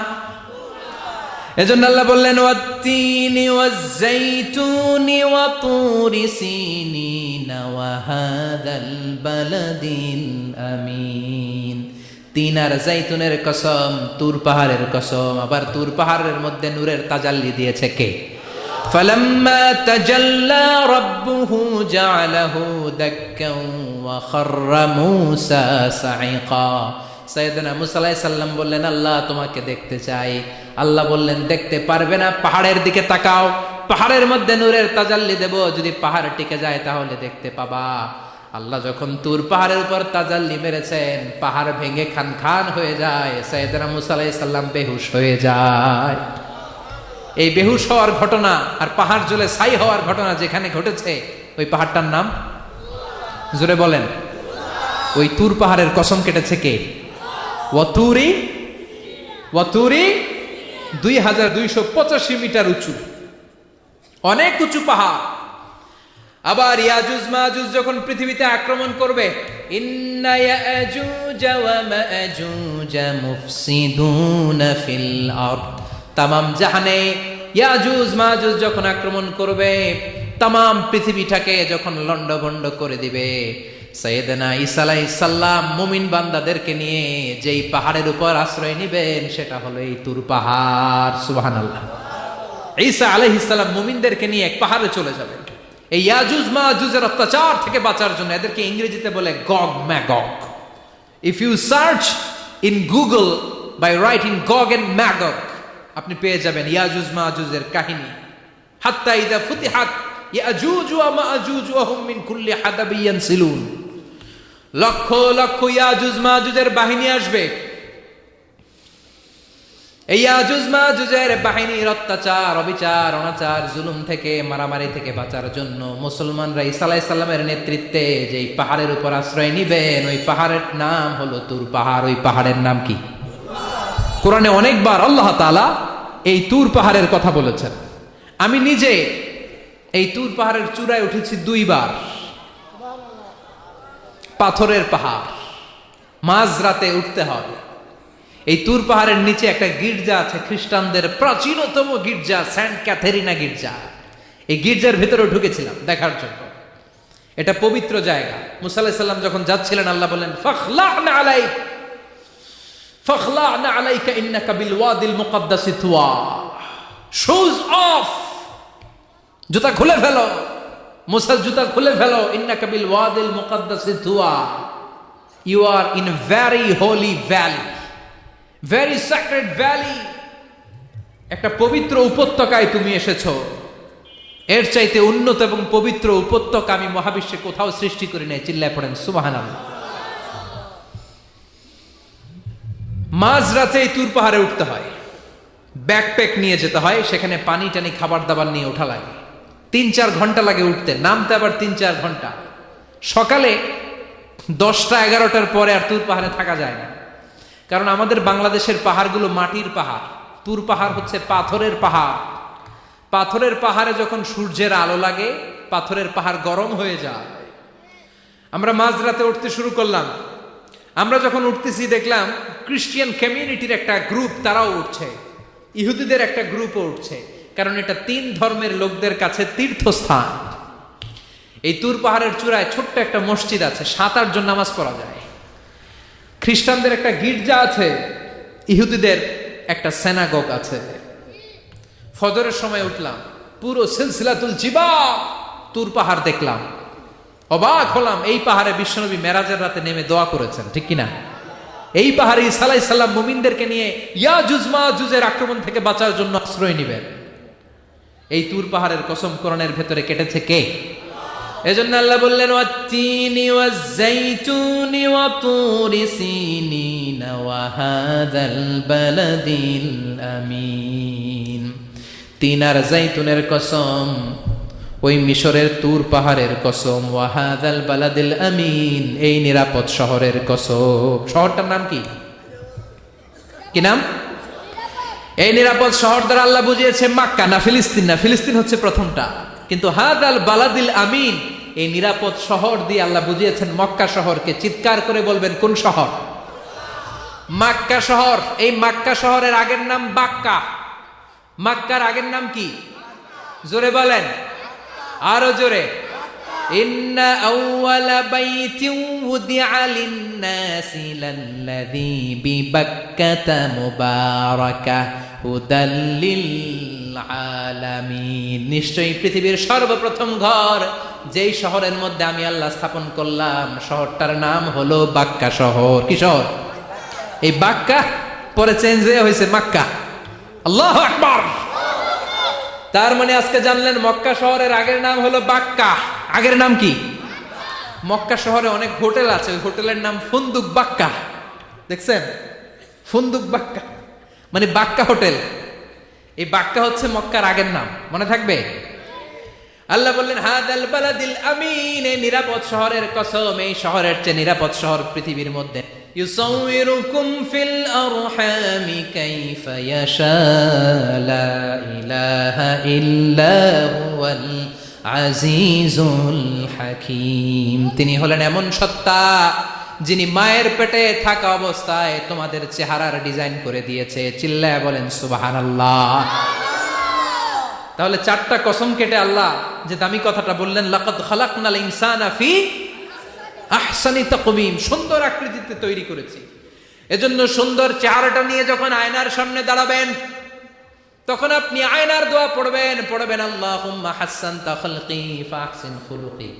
এজন্য আল্লাহ বললেন, ওয়াত-তিনি ওয়াজ-যাইতুনি ওয়া তুরি সিনিনা ওয়া হাযাল বালাদিল আমিন। তিন আর জাইতুনের কসম, তুর পাহাড়ের কসম। আবার তুর পাহাড়ের মধ্যে নূরের তাজাল্লি দিয়েছে কে? ফালাম্মা তাজাল্লা রাব্বুহু জাআলাহু দাক্কান ওয়া খাররা মূসা সাঈকা। সাইয়েদনা মুসা আলাইহিস সালাম বললেন, আল্লাহ তোমাকে দেখতে চাই। আল্লাহ বললেন, দেখতে পারবে না, পাহাড়ের দিকে তাকাও, পাহাড়ের মধ্যে নূরের তাজাল্লি দেব, যদি পাহাড় টিকে যায় তাহলে দেখতে পাবা। আল্লাহ যখন তুর পাহাড়ের উপর তাজাল্লি মেরেছেন, পাহাড় ভেঙে খান খান হয়ে যায়, সাইয়েদনা মুসা আলাইহিস সালাম বেহুশ হয়ে যায়। এই বেহুশ হওয়ার ঘটনা আর পাহাড় জ্বলে ছাই হওয়ার ঘটনা যেখানে ঘটেছে, ওই পাহাড়টার নাম জোরে বলেন। ওই তুর পাহাড়ের কসম কেটেছে কে? ওয়াতুরি, ওয়াতুরি 2285 মিটার উঁচু, অনেক উঁচু পাহাড়। আবার ইয়াজুজ মাজুজ যখন পৃথিবীতে আক্রমণ করবে, ইন্না ইয়াজুজ ওয়া মাজুজ মুফসিদুনা ফিল আরদ, তামাম জাহানে ইয়াজুজ মাজুজ যখন আক্রমণ করবে, তামাম পৃথিবীটাকে যখন লন্ডভন্ড করে দিবে, সাইয়েদনা ঈসা আলাইহিস সালাম মুমিন বান্দাদেরকে নিয়ে যেই পাহাড়ের উপর আশ্রয় নেবেন সেটা হলো এই তুর পাহাড়। সুবহানাল্লাহ। ঈসা আলাইহিস সালাম মুমিনদেরকে নিয়ে এক পাহাড়ে চলে যাবেন এই ইয়াজুজ মাজুজের অত্যাচার থেকে বাঁচার জন্য। এদেরকে ইংরেজিতে বলে Gog Magog. If you search in Google by writing Gog and Magog, আপনি পেয়ে যাবেন ইয়াজুজ মাজুজের কাহিনী। হাত্তা ইযা ফুতিহাত ইয়াজুজ ওয়া মাজুজ ওয়া হুম মিন কুল্লি হাদাবিন ইয়ানসিলুন, লক্ষ লক্ষ ইয়াজুজ মাজুজের বাহিনী আসবে। এই ইয়াজুজ মাজুজের বাহিনীর অত্যাচার, অবিচার, অনাচার, জুলুম থেকে, মারামারি থেকে বাঁচার জন্য মুসলমানরা ঈসা আলাইহিস সালামের নেতৃত্বে যেই পাহাড়ের উপর আশ্রয় নিবেন, ওই পাহাড়ের নাম হলো তুর পাহাড়। ওই পাহাড়ের নাম কি? কোরআনে অনেকবার আল্লাহ তাআলা এই তুর পাহাড়ের কথা বলেছেন। আমি নিজে এই তুর পাহাড়ের চূড়ায় উঠেছি 2 বার। পাথরের পাহাড়, মাঝরাতে উঠতে হবে। এই তুর পাহাড়ের নিচে একটা গির্জা আছে, খ্রিস্টানদের প্রাচীনতম গির্জা, সেন্ট ক্যাথেরিনা গির্জা। এই গির্জার ভেতরে ঢুকেছিলাম দেখার জন্য। এটা পবিত্র জায়গা। মুসা আলাইহিস সালাম যখন যাচ্ছিলেন, আল্লাহ বলেন ফাখলা'না আলাইক, ফাখলা'না আলাইকা ইন্নাকা বিল ওয়াদিল মুকদ্দাসি তুয়া, শুজ অফ, জুতা খুলে ফেলো। মুসা জুতা খুলে ফেলো। ইন্নাকা বিল ওয়াদিল মুকদ্দাসি তুয়া, you are in very holy valley, very sacred valley. একটা পবিত্র উপত্যকায় তুমি এসেছো। এর চাইতে উন্নত এবং পবিত্র উপত্যকা আমি মহাবিশ্বে কোথাও সৃষ্টি করি নাই। চিল্লায় পড়েন সুবহানাল্লাহ। মাঝরাতে এই তুর পাহাড়ে উঠতে হয়, ব্যাকপ্যাক নিয়ে যেতে হয়, সেখানে পানি টানি খাবার দাবার নিয়ে ওঠা লাগে। 3-4 ঘন্টা লাগে উঠতে, নামতে আবার 3-4 ঘন্টা। সকালে 10টা-11টার পরে আর তুর পাহাড়ে থাকা যায় না, কারণ আমাদের বাংলাদেশের পাহাড়গুলো মাটির পাহাড়, তুর পাহাড় হচ্ছে পাথরের পাহাড়। পাথরের পাহাড়ে যখন সূর্যের আলো লাগে, পাথরের পাহাড় গরম হয়ে যায়। আমরা মাঝরাতে উঠতে শুরু করলাম। আমরা যখন উঠতেছি দেখলাম খ্রিস্টিয়ান কমিউনিটির একটা গ্রুপ, তারাও উঠছে, ইহুদিদের একটা গ্রুপও উঠছে, কারণ এটা 3 ধর্মের লোকদের কাছে তীর্থস্থান। এই তুর পাহাড়ের চূড়ায় ছোট্ট একটা মসজিদ আছে, 7-8 জন নামাজ পড়া যায়। খ্রিস্টানদের একটা গির্জা আছে, ইহুদিদের একটা সিনাগগ আছে। ফজরের সময় উঠলাম, পুরো সিলসিলাতুল জিবা তুর পাহাড় দেখলাম, অবাক হলাম। এই পাহাড়ে বিশ্বনবী মেরাজের রাতে নেমে দোয়া করেছেন, ঠিক কিনা? এই পাহাড়ে ঈসা আলাইহিস সালাম মুমিনদেরকে নিয়ে ইয়াজুজ মাজুজের আক্রমণ থেকে বাঁচার জন্য আশ্রয় নেবেন। এই তুর পাহাড়ের কসম কোরআনের ভেতরে কেটেছে কে? এজন্য আল্লাহ বললেন ওয়াত-তিনি ওয়াজ-যাইতুনি ওয়া তুরি সিনিন ওয়া হাযাল বালাদিল আমিন। তিন আর যাইতুনের কসম, ওই মিশরের তুর পাহাড়ের কসম, ওয়া হাযাল বালাদিল আমিন, এই নিরাপদ শহরের কসম। শহরটার নাম কি? কি নাম? এই নিরাপদ শহর দ্বারা আল্লাহ বুঝিয়েছে মক্কা, না ফিলিস্তিন না। ফিলিস্তিন হচ্ছে প্রথমটা, কিন্তু হাদাল বালাদিল আমিন, এই নিরাপদ শহর দিয়ে আল্লাহ বুঝিয়েছেন মক্কা শহরকে। চিৎকার করে বলবেন কোন শহর? মক্কা শহর। এই মক্কা শহরের আগের নাম বাক্কা। মক্কার আগের নাম কি? জোরে বলেন, আরো জোরে। ইন্না আউওয়ালা বাইতিন উদিআ লিন-নাসি লাল্লাযী বিবাক্কাতা মুবারাকা হুদাল লিল আলামিন। নিশ্চয়ই পৃথিবীর সর্বপ্রথম ঘর যেই শহরের মধ্যে আমি আল্লাহ স্থাপন করলাম, শহরটার নাম হলো বাক্কা শহর। কি শহর? এই বাক্কা পরে চেঞ্জ হয়ে হয়েছে মক্কা। আল্লাহু আকবার। তার মানে আজকে জানলেন মক্কা শহরের আগের নাম হলো বাক্কা। আগের নাম কি? মক্কা শহরে অনেক হোটেল আছে, ওই হোটেলের নাম ফুন্দুক বাক্কা। দেখছেন, ফুন্দুক বাক্কা মানে বাক্কা হোটেল। এই বাক্কা হচ্ছে মক্কার আগের নাম, মনে থাকবে। আল্লাহ বললেন হাদাল বালাদিল আমিন, এই নিরাপদ শহরের কসম, এই শহরের চেয়ে নিরাপদ শহর পৃথিবীর মধ্যে। ইউসাউইরুকুম ফিল আরহামি কাইফা ইয়াশা লা ইলাহা ইল্লা হুয়াল আজিজুল হাকিম। তিনি হলেন এমন সত্তা যিনি মায়ের পেটে থাকা অবস্থায় তোমাদের চেহারার ডিজাইন করে দিয়েছে। চিল্লায়া বলেন সুবহানাল্লাহ। তাহলে চারটা কসম কেটে আল্লাহ যে দামি কথাটা বললেন, লাকাদ খালাকনাল ইনসানা ফি আহসানি তাকওয়িম, সুন্দর আকৃতিতে তৈরি করেছি। এজন্য সুন্দর চেহারাটা নিয়ে যখন আয়নার সামনে দাঁড়াবেন, তখন আপনি আয়নার দোয়া পড়বেন আল্লাহুম্মা হাসসানতা খালকি ফাহসিন খুলুকি।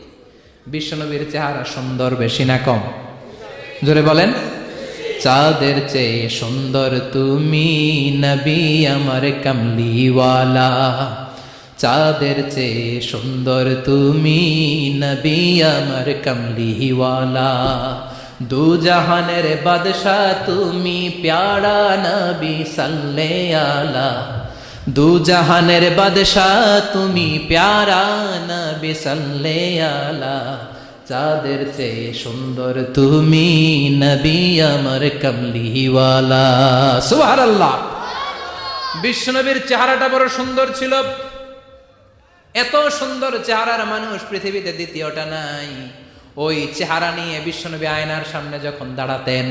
বিশ্বনবীর চেহারা সুন্দর বেশি না কম? জোরে বলেন। চাঁদের চেয়ে সুন্দর তুমি নবী আমার কামলিওয়ালা, চাঁদের চেয়ে সুন্দর তুমি নবী আমার কামলিওয়ালা। দু জাহানের বাদশাহ তুমি প্যারা নবী সাল্লে আলা, দু জাহানের বাদশাহ তুমি প্যারা নবী সাল্লে আলা। চাঁদের চেয়ে সুন্দর তুমি নবী আমার কামলিওয়ালা। সুবহানাল্লাহ। বিশ্বনবীর চেহারাটা বড় সুন্দর ছিল। এত সুন্দর চেহারার মানুষ পৃথিবীতে দ্বিতীয়টা নাই। ওই চেহারা নিয়ে বিশ্বনবী আয়নার সামনে যখন দাঁড়াতেন,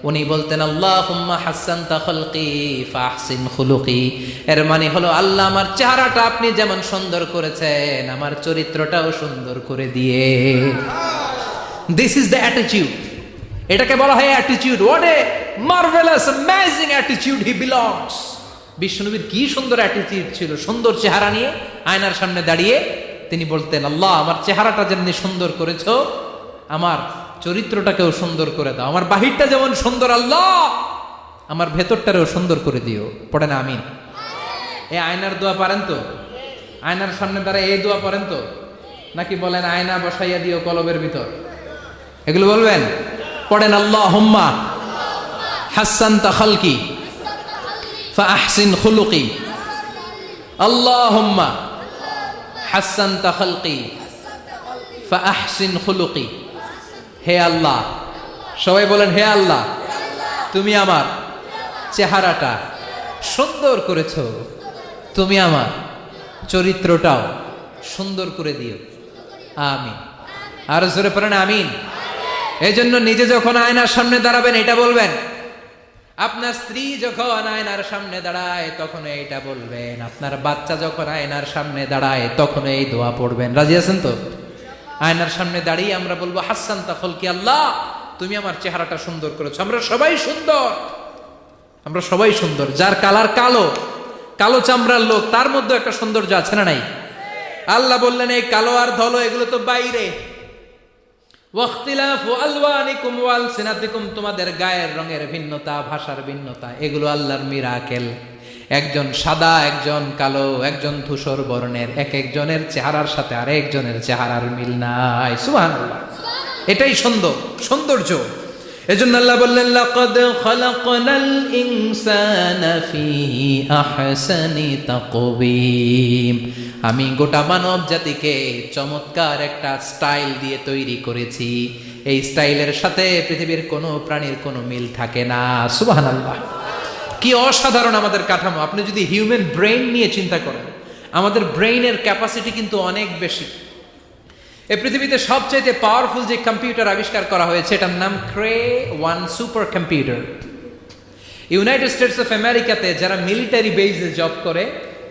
উনি বলতেন আল্লাহুম্মা হাসসানতা খালকি ফাহসিন খুলুকি। এর মানে হলো, আল্লাহ আমার চেহারাটা আপনি যেমন সুন্দর করেছেন, আমার চরিত্রটাও সুন্দর করে দিয়ে। দিস ইজ দ্য অ্যাটিটিউড, এটাকে বলা হয় attitude. What a marvellous amazing attitude he belongs. বিশ্বনবীর কি সুন্দর অ্যাটিটিউড ছিল। সুন্দর চেহারা নিয়ে আয়নার সামনে দাঁড়িয়ে তিনি বলতেন, আল্লাহ আমার চেহারাটা যেমনি সুন্দর করেছো, আমার চরিত্রটাকেও সুন্দর করে দাও। আমার বাহিরটা যেমন সুন্দর, আল্লাহ আমার ভেতরটারেও সুন্দর করে দিও। পড়েন আমিন। এই আয়নার দোয়া পারেন তো? আয়নার সামনে দাঁড়ায় এই দোয়া পড়েন তো? নাকি বলেন আয়না বসাইয়া দিও কলবের ভিতর? এগুলো বলবেন? পড়েন আল্লাহুম্মা হাসসানতা খালকি ফাহসিন খুলুকি, আল্লাহুম্মা হাসসানতা খালকি ফাহসিন খুলুকি। হে আল্লাহ, সবাই বলেন হে আল্লাহ, তুমি আমার চেহারাটা সুন্দর করেছো, তুমি আমার চরিত্রটাও সুন্দর করে দিও। আমিন। আর জোরে পড়েন আমিন। এই জন্য নিজে যখন আয়নার সামনে দাঁড়াবেন এটা বলবেন, আপনার স্ত্রী যখন আয়নার সামনে দাঁড়ায় তখন এইটা বলবেন, আপনার বাচ্চা যখন আয়নার সামনে দাঁড়ায় তখন এই দোয়া পড়বেন। রাজি আছেন তো? আয়নার সামনে দাঁড়িয়ে আমরা বলবো হাসসানতা খালকি, আল্লাহ তুমি আমার চেহারাটা সুন্দর করেছো। আমরা সবাই সুন্দর, আমরা সবাই সুন্দর। যার কালার কালো, কালো চামড়ার লোক, তার মধ্যে একটা সৌন্দর্য আছে না নাই? আল্লাহ বললেন এই কালো আর ধলো এগুলো তো বাইরে। ওয়াখতিলাফু আলওয়ানিকুম ওয়া আলসিনাতিকুম, তোমাদের গায়ের রঙের ভিন্নতা, ভাষার ভিন্নতা, এগুলো আল্লাহর মিরাকেল। একজন সাদা, একজন কালো, একজন ধূসর বর্ণের, এক একজনের চেহারার সাথে আরেকজনের চেহারার মিল নাই। সুবহানাল্লাহ। এটাই সৌন্দর্য। এজন্য আল্লাহ বললেন লাকাদ খালাকনাল ইনসানা ফি আহসানি তাকওয়িম, আমি গোটা মানব জাতিকে চমৎকার একটা স্টাইল দিয়ে তৈরি করেছি। এই স্টাইলের সাথে পৃথিবীর কোনো প্রাণীর কোনো মিল থাকে না। সুবহানাল্লাহ। কি অসাধারণ আমাদের কাঠামো। আপনি যদি হিউম্যান ব্রেইন নিয়ে চিন্তা করেন, আমাদের ব্রেইনের ক্যাপাসিটি কিন্তু অনেক বেশি। এই পৃথিবীতে সবচেয়ে পাওয়ারফুল যে কম্পিউটার আবিষ্কার করা হয়েছে এটার নাম Cray one super computer. United States of আমেরিকাতে যারা মিলিটারি বেজে জব করে,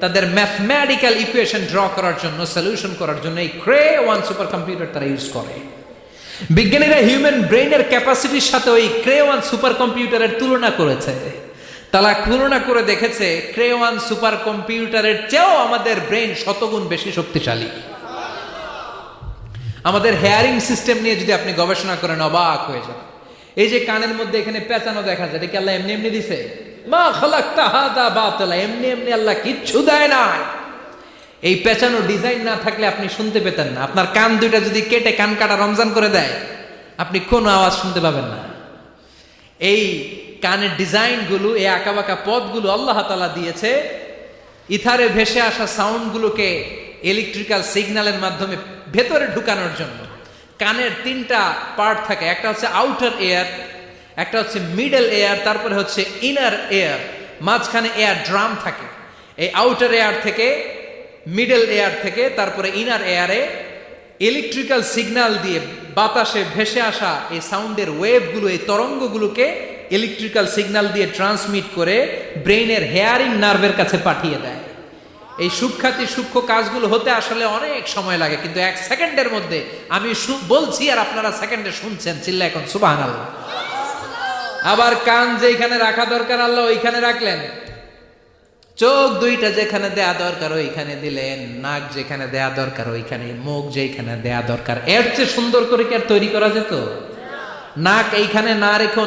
তাদের ম্যাথমেটিক্যাল ইকুয়েশন ড্র করার জন্য, সলিউশন করার জন্য এই ক্রে-1 সুপার কম্পিউটার তারা ইউজ করে। বিজ্ঞানীরা হিউম্যান ব্রেইনের ক্যাপাসিটির সাথে ওই ক্রে-1 সুপার কম্পিউটারের তুলনা করেছে। তারা তুলনা করে দেখেছে ক্রে-1 সুপার কম্পিউটারের চেয়েও আমাদের ব্রেইন শতগুণ বেশি শক্তিশালী। আমাদের হেয়ারিং সিস্টেম নিয়ে যদি আপনি গবেষণা করেন অবাক হয়ে যাবেন। এই যে কানের মধ্যে এখানে পেঁচানো দেখা যায়, এটা কি আল্লাহ এমনি এমনি দিছে? মা খালাকতা হাযা বাতিলা, এমনি এমনি আল্লাহ কিচ্ছু দেয় না। এই পেঁচানো ডিজাইন না থাকলে আপনি শুনতে পেতেন না। আপনার কান দুইটা যদি কেটে কান কাটা রমজান করে দেয়, আপনি কোনো আওয়াজ শুনতে পাবেন না। এই কানের ডিজাইনগুলো, এই আঁকাবাঁকা পথগুলো আল্লাহ তাআলা দিয়েছে ইথারে ভেসে আসা সাউন্ডগুলোকে ইলেকট্রিক্যাল সিগন্যালের মাধ্যমে ভেতরে ঢুকানোর জন্য। কানের তিনটা পার্ট থাকে, একটা হচ্ছে আউটার এয়ার, একটা হচ্ছে মিডল এয়ার, তারপরে হচ্ছে ইনার এয়ার, মাঝখানে এয়ার ড্রাম থাকে। এই আউটার এয়ার থেকে, মিডল এয়ার থেকে, তারপরে ইনার এয়ারে ইলেকট্রিক্যাল সিগন্যাল দিয়ে বাতাসে ভেসে আসা এই সাউন্ডের ওয়েভগুলো, এই তরঙ্গগুলোকে ইলেকট্রিক্যাল সিগন্যাল দিয়ে ট্রান্সমিট করে ব্রেইনের হেয়ারিং নার্ভের কাছে পাঠিয়ে দেয়। এই সূক্ষ্ম কাজগুলো হতে আসলে অনেক সময় লাগে, কিন্তু 1 সেকেন্ডের মধ্যে আমি বলছি আর আপনারা সেকেন্ডে শুনছেন। চিল্লা এখন সুবহানাল্লাহ। আবার কান যেখানে রাখা দরকার আল্লাহ ওইখানে রাখলেন, চোখ দুইটা যেখানে দেয়া দরকার ওইখানে দিলেন, নাক যেখানে দেয়া দরকার ওইখানে, মুখ যেখানে দেয়া দরকার। এর চেয়ে সুন্দর করে কি আর তৈরি করা যেত? নাক এইখানে না রেখে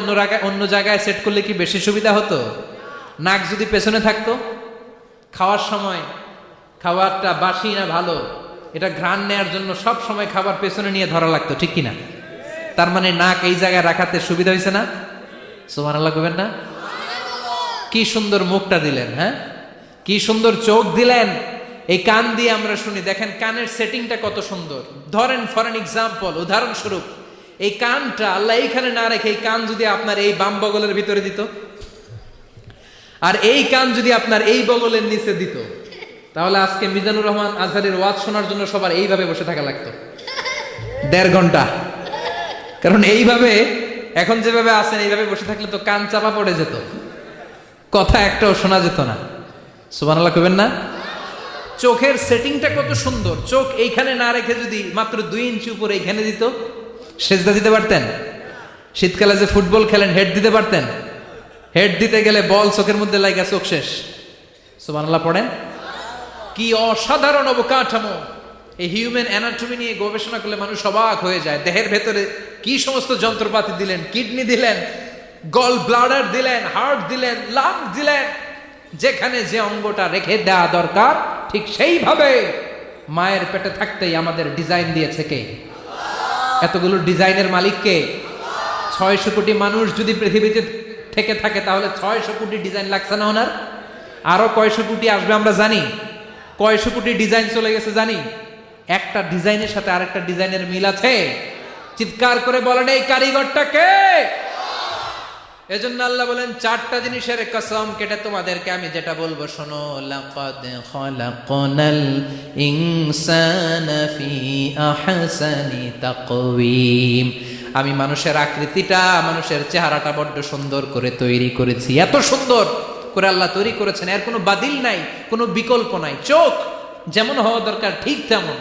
অন্য জায়গায় সেট করলে কি বেশি সুবিধা হতো? নাক যদি পেছনে থাকতো, খাওয়ার সময় খাবারটা বাসি না ভালো এটা ঘ্রাণ নেয়ার জন্য সব সময় খাবার পেছনে নিয়ে ধরা লাগতো, ঠিক কিনা? তার মানে নাক এই জায়গায় রাখাতে সুবিধা হয়েছে না? সুবহানাল্লাহ কইবেন না? কি সুন্দর মুখটা দিলেন, হ্যাঁ, কি সুন্দর চোখ দিলেন। এই কান দিয়ে আমরা শুনি, দেখেন কানের সেটিংটা কত সুন্দর। ধরেন ফর এন এক্সাম্পল, উদাহরণস্বরূপ, এই কানটা আল্লাহ এইখানে না রেখে এই কান যদি আপনার এই বাম বগলের ভিতরে দিত, আর এই কান যদি আপনার এই বগলের নিচে দিত, তাহলে আজকে মিজানুর রহমান আজহারের ওয়াজ শোনার জন্য সবার এইভাবে বসে থাকা লাগতো 1.5 ঘন্টা। কারণ এইভাবে এখন যেভাবে আছেন এইভাবে বসে থাকলে তো কান চাপা পড়ে যেত, কথা একটাও শোনা যেত না। সুবহানাল্লাহ কইবেন না? চোখের সেটিংটা কত সুন্দর। চোখ এইখানে না রেখে যদি মাত্র 2 ইঞ্চি উপরে এইখানে দিত, সেজদা দিতে পারতেন? শীতকালে যে ফুটবল খেলেন, হেড দিতে পারতেন? হেড দিতে গেলে বল চোখের মধ্যে লাগা চোখ শেষ। সুবহানাল্লাহ পড়েন। কি অসাধারণ অবকাঠামো! এই হিউম্যান অ্যানাটমি নিয়ে গবেষণা করলে মানুষ অবাক হয়ে যায়। দেহের ভেতরে কি সমস্ত যন্ত্রপাতি দিলেন, কিডনি দিলেন, গল ব্লাডার দিলেন, হার্ট দিলেন, লাং দিলেন। যেখানে যে অঙ্গটা রেখে দেওয়া দরকার ঠিক সেইভাবে মায়ের পেটে থাকতেই আমাদের ডিজাইন দিয়েছে কে? এতগুলো ডিজাইনের মালিক কে? 600 কোটি মানুষ যদি পৃথিবীতে থেকে থাকে তাহলে 600 কোটি ডিজাইন লাগছে না ওনার? আরো কয়শো কোটি আসবে আমরা জানি? কয়শো কোটি ডিজাইন চলে গেছে জানি? একটা ডিজাইনের সাথে আরেকটা ডিজাইনের মিল আছে? চিৎকার করে বলেন এই কারিগরটা কে? এজন্য আল্লাহ বলেন 4টা জিনিসের কসম কেটে তোমাদেরকে আমি যেটা বলবো শোনো। লাকাদ খালাকনাল ইনসানা ফি আহসানি তাকওয়িম। আমি মানুষের আকৃতিটা, মানুষের চেহারাটা বড্ড সুন্দর করে তৈরি করেছি। এত সুন্দর করে আল্লাহ তৈরি করেছেন, এর কোনো বাতিল নাই, কোনো বিকল্প নাই। চোখ যেমন হওয়া দরকার ঠিক তেমন।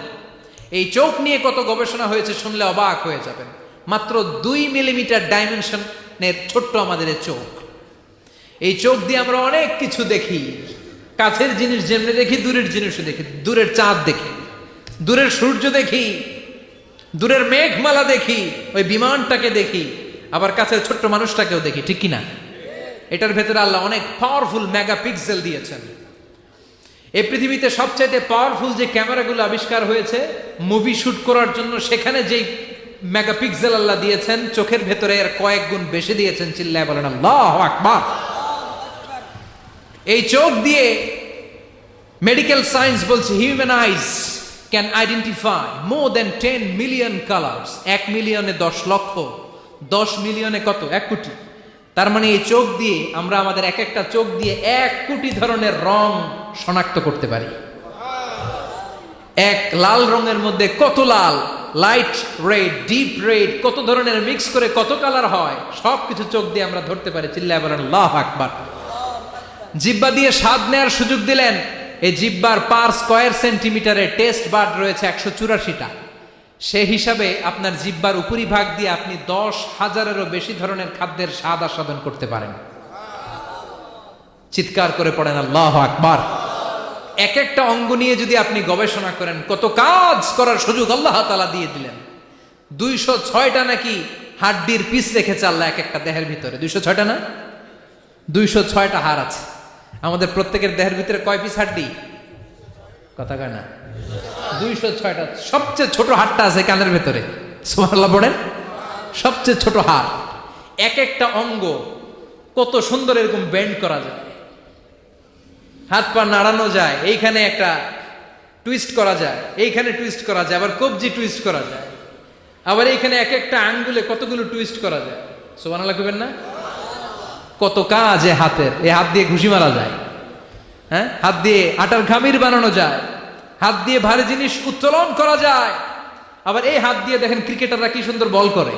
এই চোখ নিয়ে কত গবেষণা হয়েছে শুনলে অবাক হয়ে যাবেন। মাত্র 2 মিলিমিটার ডাইমেনশনের ছোট্ট আমাদের এই চোখ। এই চোখ দিয়ে আমরা অনেক কিছু দেখি। কাছের জিনিস যেমনি দেখি, দূরের জিনিসও দেখি। দূরের চাঁদ দেখি, দূরের সূর্য দেখি, দূরের মেঘমালা দেখি, ওই বিমানটাকে দেখি, আবার কাছের ছোট্ট মানুষটাকেও দেখি, ঠিক কিনা? এটার ভেতরে আল্লাহ অনেক পাওয়ারফুল মেগাপিক্সেল দিয়েছেন। এই পৃথিবীতে সবচাইতে পাওয়ারফুল যে ক্যামেরাগুলো আবিষ্কার হয়েছে মুভি শুট করার জন্য, সেখানে যেই মেগাপিক্সেল আল্লাহ দিয়েছেন চোখের ভেতরে এর কয়েক গুণ বেশি দিয়েছেন। চিল্লায় বলেন আল্লাহু আকবার। এই চোখ দিয়ে মেডিকেল সায়েন্স বলছে human eyes can identify more than 10 million colours. 1 মিলিয়নে 10 লক্ষ, 10 মিলিয়নে কত? 1 কোটি। তার মানে এই চোখ দিয়ে আমরা আমাদের এক একটা চোখ দিয়ে 1 কোটি ধরনের রং শনাক্ত করতে পারি। এক লাল রঙের মধ্যে কত লাল, লাইট রেড, ডিপ রেড, কত ধরনের মিক্স করে কত কালার হয়, সবকিছু চোখ দিয়ে আমরা ধরতে পারি। চিল্লায় বলেন আল্লাহু আকবার। জিহ্বা দিয়ে স্বাদ নেওয়ার সুযোগ দিলেন। এই জিহ্বার পার স্কয়ার সেন্টিমিটারে টেস্ট বাড রয়েছে 184টা। সে হিসাবে আপনার জিহ্বার উপরিভাগ দিয়ে আপনি 10,000-এরও বেশি ধরনের খাদ্যের স্বাদ আস্বাদন করতে পারেন। চিৎকার করে পড়েন আল্লাহু আকবার। এক একটা অঙ্গ নিয়ে যদি আপনি গবেষণা করেন, কত কাজ করার সুযোগ আল্লাহ তাআলা দিয়ে দিলেন। 206টা নাকি হাড্ডির পিস রেখেছে আল্লাহ এক একটা দেহের ভিতরে। 206টা না, 206টা হাড় আছে। আমাদের প্রত্যেকের দেহের ভিতরে কয় পিস হাড্ডি? কথা কয় না? 206টা। সবচেয়ে ছোট হাড়টা আছে কানের ভেতরে, সুবহানাল্লাহ পড়েন। সবচেয়ে ছোট হাড়, এক একটা অঙ্গ কত সুন্দর এরকম বেন্ড করা যায়, হাত পা নাড়ানো যায়, এইখানে একটা টুইস্ট করা যায়, এইখানে টুইস্ট করা যায়, আবার কবজি টুইস্ট করা যায়, আবার এইখানে এক একটা আঙ্গুলে কতগুলো টুইস্ট করা যায়। সুবহানাল্লাহ কইবেন না? কত কাজ এ হাতের। এই হাত দিয়ে ঘুষি মারা যায়, হ্যাঁ, হাত দিয়ে আটার খামির বানানো যায়, হাত দিয়ে ভারী জিনিস উত্তোলন করা যায়। আবার এই হাত দিয়ে দেখেন ক্রিকেটাররা কি সুন্দর বল করে,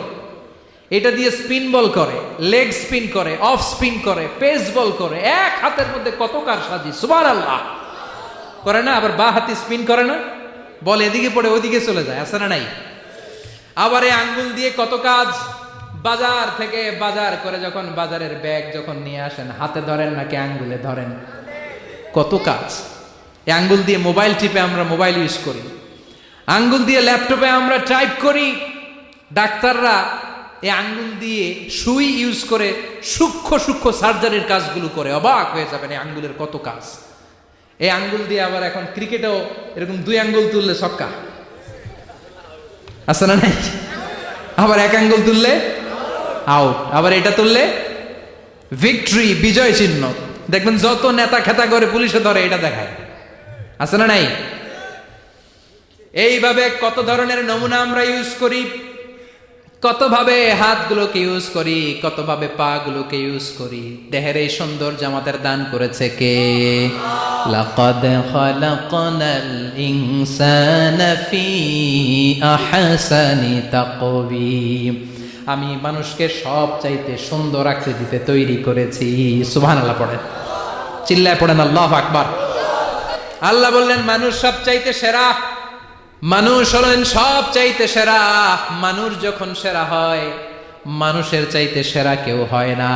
এটা দিয়ে স্পিন বল করে, লেগ স্পিন করে, অফ স্পিন করে, পেস বল করে। এক হাতের মধ্যে কত কারসাজি, সুবহানাল্লাহ করে না? আবার বা হাতে স্পিন করে না, বল এদিকে পড়ে ওদিকে চলে যায়, আছে না নাই? আবার এই আঙ্গুল দিয়ে কত কাজ। বাজার থেকে বাজার করে যখন বাজারের ব্যাগ যখন নিয়ে আসেন, হাতে ধরেন নাকি আঙ্গুলে ধরেন? কত কাজ। এই আঙ্গুল দিয়ে মোবাইল টিপে আমরা মোবাইল ইউজ করি, আঙ্গুল দিয়ে ল্যাপটপে আমরা টাইপ করি। ডাক্তাররা এই আঙ্গুল দিয়ে সুই ইউজ করে সূক্ষ্ম সূক্ষ্ম সার্জারির কাজগুলো করে। অবাক হয়ে যাবেন এই আঙ্গুলের কত কাজ। এই আঙ্গুল দিয়ে আবার এখন ক্রিকেটেও এরকম 2 আঙ্গুল তুললে ছক্কা, আছে না নাই? আবার 1 আঙ্গুল তুললে আউট, আবার এটা তুললে ভিক্টরি, বিজয় চিহ্ন। দেখবেন যত নেতা খেতা করে পুলিশে ধরে এটা দেখায়, আছে না নাই? এইভাবে কত ধরনের নমুনা আমরা ইউজ করি, কতভাবে হাতগুলোকে ইউজ করি, কতভাবে পা গুলোকে ইউজ করি। দেহের এই সৌন্দর্য আমাদের দান করেছে কে? লাকাদ খালাকনাল ইনসানা ফি আহসানি তাকওয়িম। আমি মানুষকে সব চাইতে সুন্দর আকৃতিতে তৈরি করেছি। সুবহানাল্লাহ পড়েন, চিল্লায় পড়েন আল্লাহু আকবার। আল্লাহ বললেন মানুষ সব চাইতে সেরা, মানুষ হলেন সব চাইতে সেরা। মানুষ যখন সেরা হয়, মানুষের চাইতে সেরা কেউ হয় না।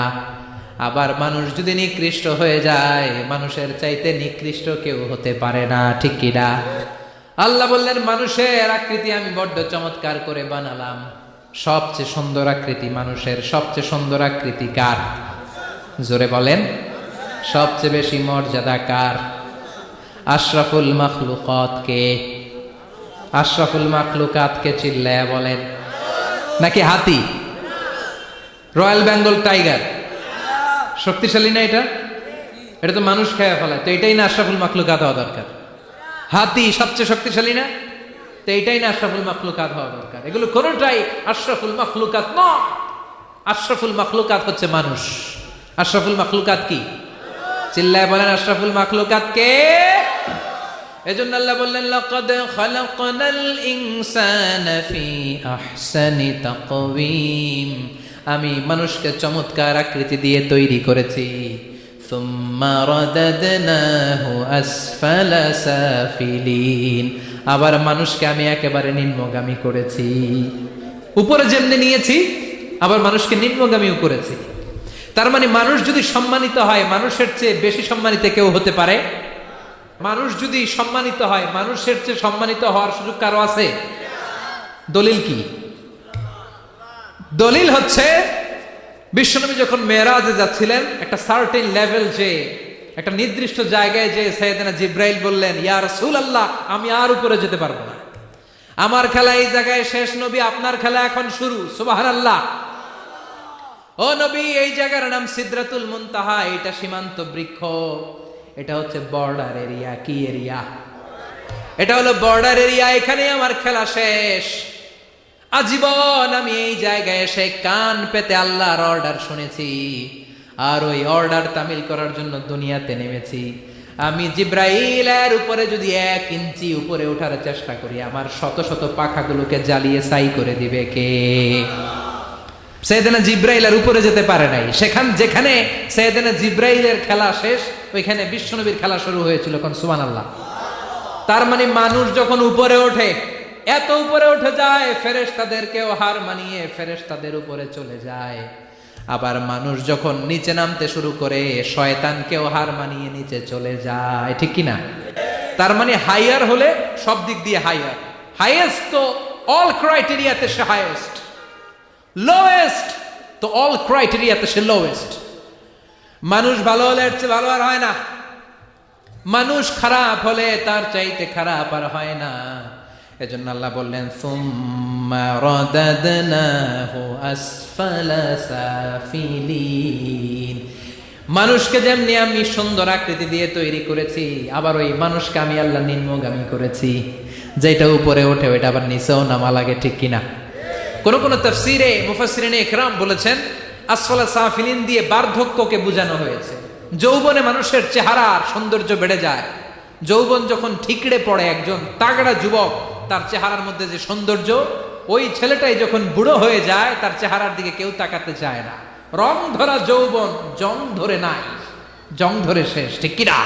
আবার মানুষ যদি নিকৃষ্ট হয়ে যায়, মানুষের চাইতে নিকৃষ্ট কেউ হতে পারে না, ঠিক কি না? আল্লাহ বললেন মানুষের আকৃতি আমি বড্ড চমৎকার করে বানালাম। সবচেয়ে সুন্দর আকৃতি মানুষের। সবচেয়ে সুন্দর আকৃতি কার? জোরে বলেন। সবচেয়ে বেশি মর্যাদা কার? আশরাফুল মাখলুকাত কে? আশরাফুল মাখলুকাত কে? চিল্লায়া বলেন। নাকি হাতি? রয়্যাল বেঙ্গল টাইগার শক্তিশালী না? এটা এটা তো মানুষ খেয়ে ফেলায়, তো এটাই না আশরাফুল মাখলুকাত হওয়া দরকার? হাতি সবচেয়ে শক্তিশালী না? তো এটাই না আশরাফুল মাখলুকাত হওয়া দরকার? এগুলো কোনটাই আশরাফুল মাখলুকাত নয়। আশরাফুল মাখলুকাত হচ্ছে মানুষ। আশরাফুল মাখলুকাত কি? চিল্লায় বলেন আশরাফুল মাখলুকাত কে? এজন্য আল্লাহ বললেন লাকাদ খালাকনাল ইনসানা ফি আহসানি তাকওয়িম। আমি মানুষকে চমৎকার আকৃতি দিয়ে তৈরি করেছি। সুম্মা রাদাদনাহু আসফালা সাফিলিন। আবার মানুষকে আমি একেবারে নিম্নগামী করেছি। উপরে যেমনি নিয়েছি, আবার মানুষকে নিম্নগামীও করেছি। তার মানে মানুষ যদি সম্মানিত হয়, মানুষের চেয়ে বেশি সম্মানিত কেউ হতে পারে? মানুষ যদি সম্মানিত হয়, মানুষের চেয়ে সম্মানিত হওয়ার সুযোগ কারো আছে? দলিল কি? দলিল হচ্ছে বিশ্বনবী যখন মেরাজে যাচ্ছিলেন, একটা সার্টেন লেভেল, যে একটা নির্দিষ্ট জায়গায় যে সাইয়েদনা জিব্রাইল বললেন ইয়া রাসূলুল্লাহ আমি আর উপরে যেতে পারবো না, আমার খেলা এই জায়গায় শেষ, নবী আপনার খেলা এখন শুরু। সুবহানাল্লাহ। ও নবী, এই জায়গার নাম সিদরাতুল মুনতাহা, এটা সীমান্ত বৃক্ষ, এটা হচ্ছে বর্ডার এরিয়া। কি এরিয়া? এটা হলো বর্ডার এরিয়া, এখানে আমার খেলা শেষ। আজীবন আমি এই জায়গায় এসে কান পেতে আল্লাহর অর্ডার শুনেছি, আর ওই অর্ডার তামিল করার জন্য দুনিয়াতে নেমেছি। আমি জিব্রাইলের উপরে যদি 1 ইঞ্চি উপরে ওঠার চেষ্টা করি, আমার শত শত পাখাগুলোকে জ্বালিয়ে ছাই করে দিবে কে? সাইয়েদনা জিব্রাইল আর উপরে যেতে পারে নাই। যেখানে সাইয়েদনা জিব্রাইলের খেলা শেষ, ওইখানে বিশ্বনবীর খেলা শুরু হয়েছিল। কোন সুবহানাল্লাহ। তার মানে মানুষ যখন উপরে ওঠে, এত উপরে উঠে যায়, ফেরেশতাদেরকেও হার মানিয়ে ফেরেশতাদের উপরে চলে যায়। আবার মানুষ যখন নিচে নামতে শুরু করে, শয়তানকেও হার মানিয়ে নিচে চলে যায়, ঠিক কি না? তার মানে হাইয়ার হলে সব দিক দিয়ে হাইয়ার। হাইয়েস্ট তো অল ক্রাইটেরিয়াতে সে হাইয়েস্ট, লোয়েস্ট তো অল ক্রাইটেরিয়াতে সে লোয়েস্ট। মানুষ ভালো হলে এর চেয়ে ভালো আর হয় না। মানুষ খারাপ হলে তার চাইতে খারাপ আর হয় না। এজন্য আল্লাহ বললেন সুম্মা রাদাদনাহু আসফালা সাফিলিন। মানুষকে যেমনি আমি সুন্দর আকৃতি দিয়ে তৈরি করেছি, আবার ওই মানুষকে আমি আল্লাহ নিম্নগামী করেছি। যেটা উপরে ওঠে ওইটা আবার নিচেও নামা লাগে, ঠিক কিনা? কোন কোন তাফসীরে মুফাসসিরিনে ইকরাম বলেছেন আসফালা সাফিলিন দিয়ে বার্ধক্যকে বোঝানো হয়েছে। যৌবনে মানুষের চেহারার সৌন্দর্য বেড়ে যায়। যৌবন যখন ঠিকড়ে পড়ে, একজন তাগড়া যুবক তার চেহারার মধ্যে যে সৌন্দর্য, ওই ছেলেটাই যখন বুড়ো হয়ে যায় তার চেহারার দিকে কেউ তাকাতে চায় না। রং ধরা যৌবন জং ধরে নাই, জং ধরে শেষ, ঠিক কিনা?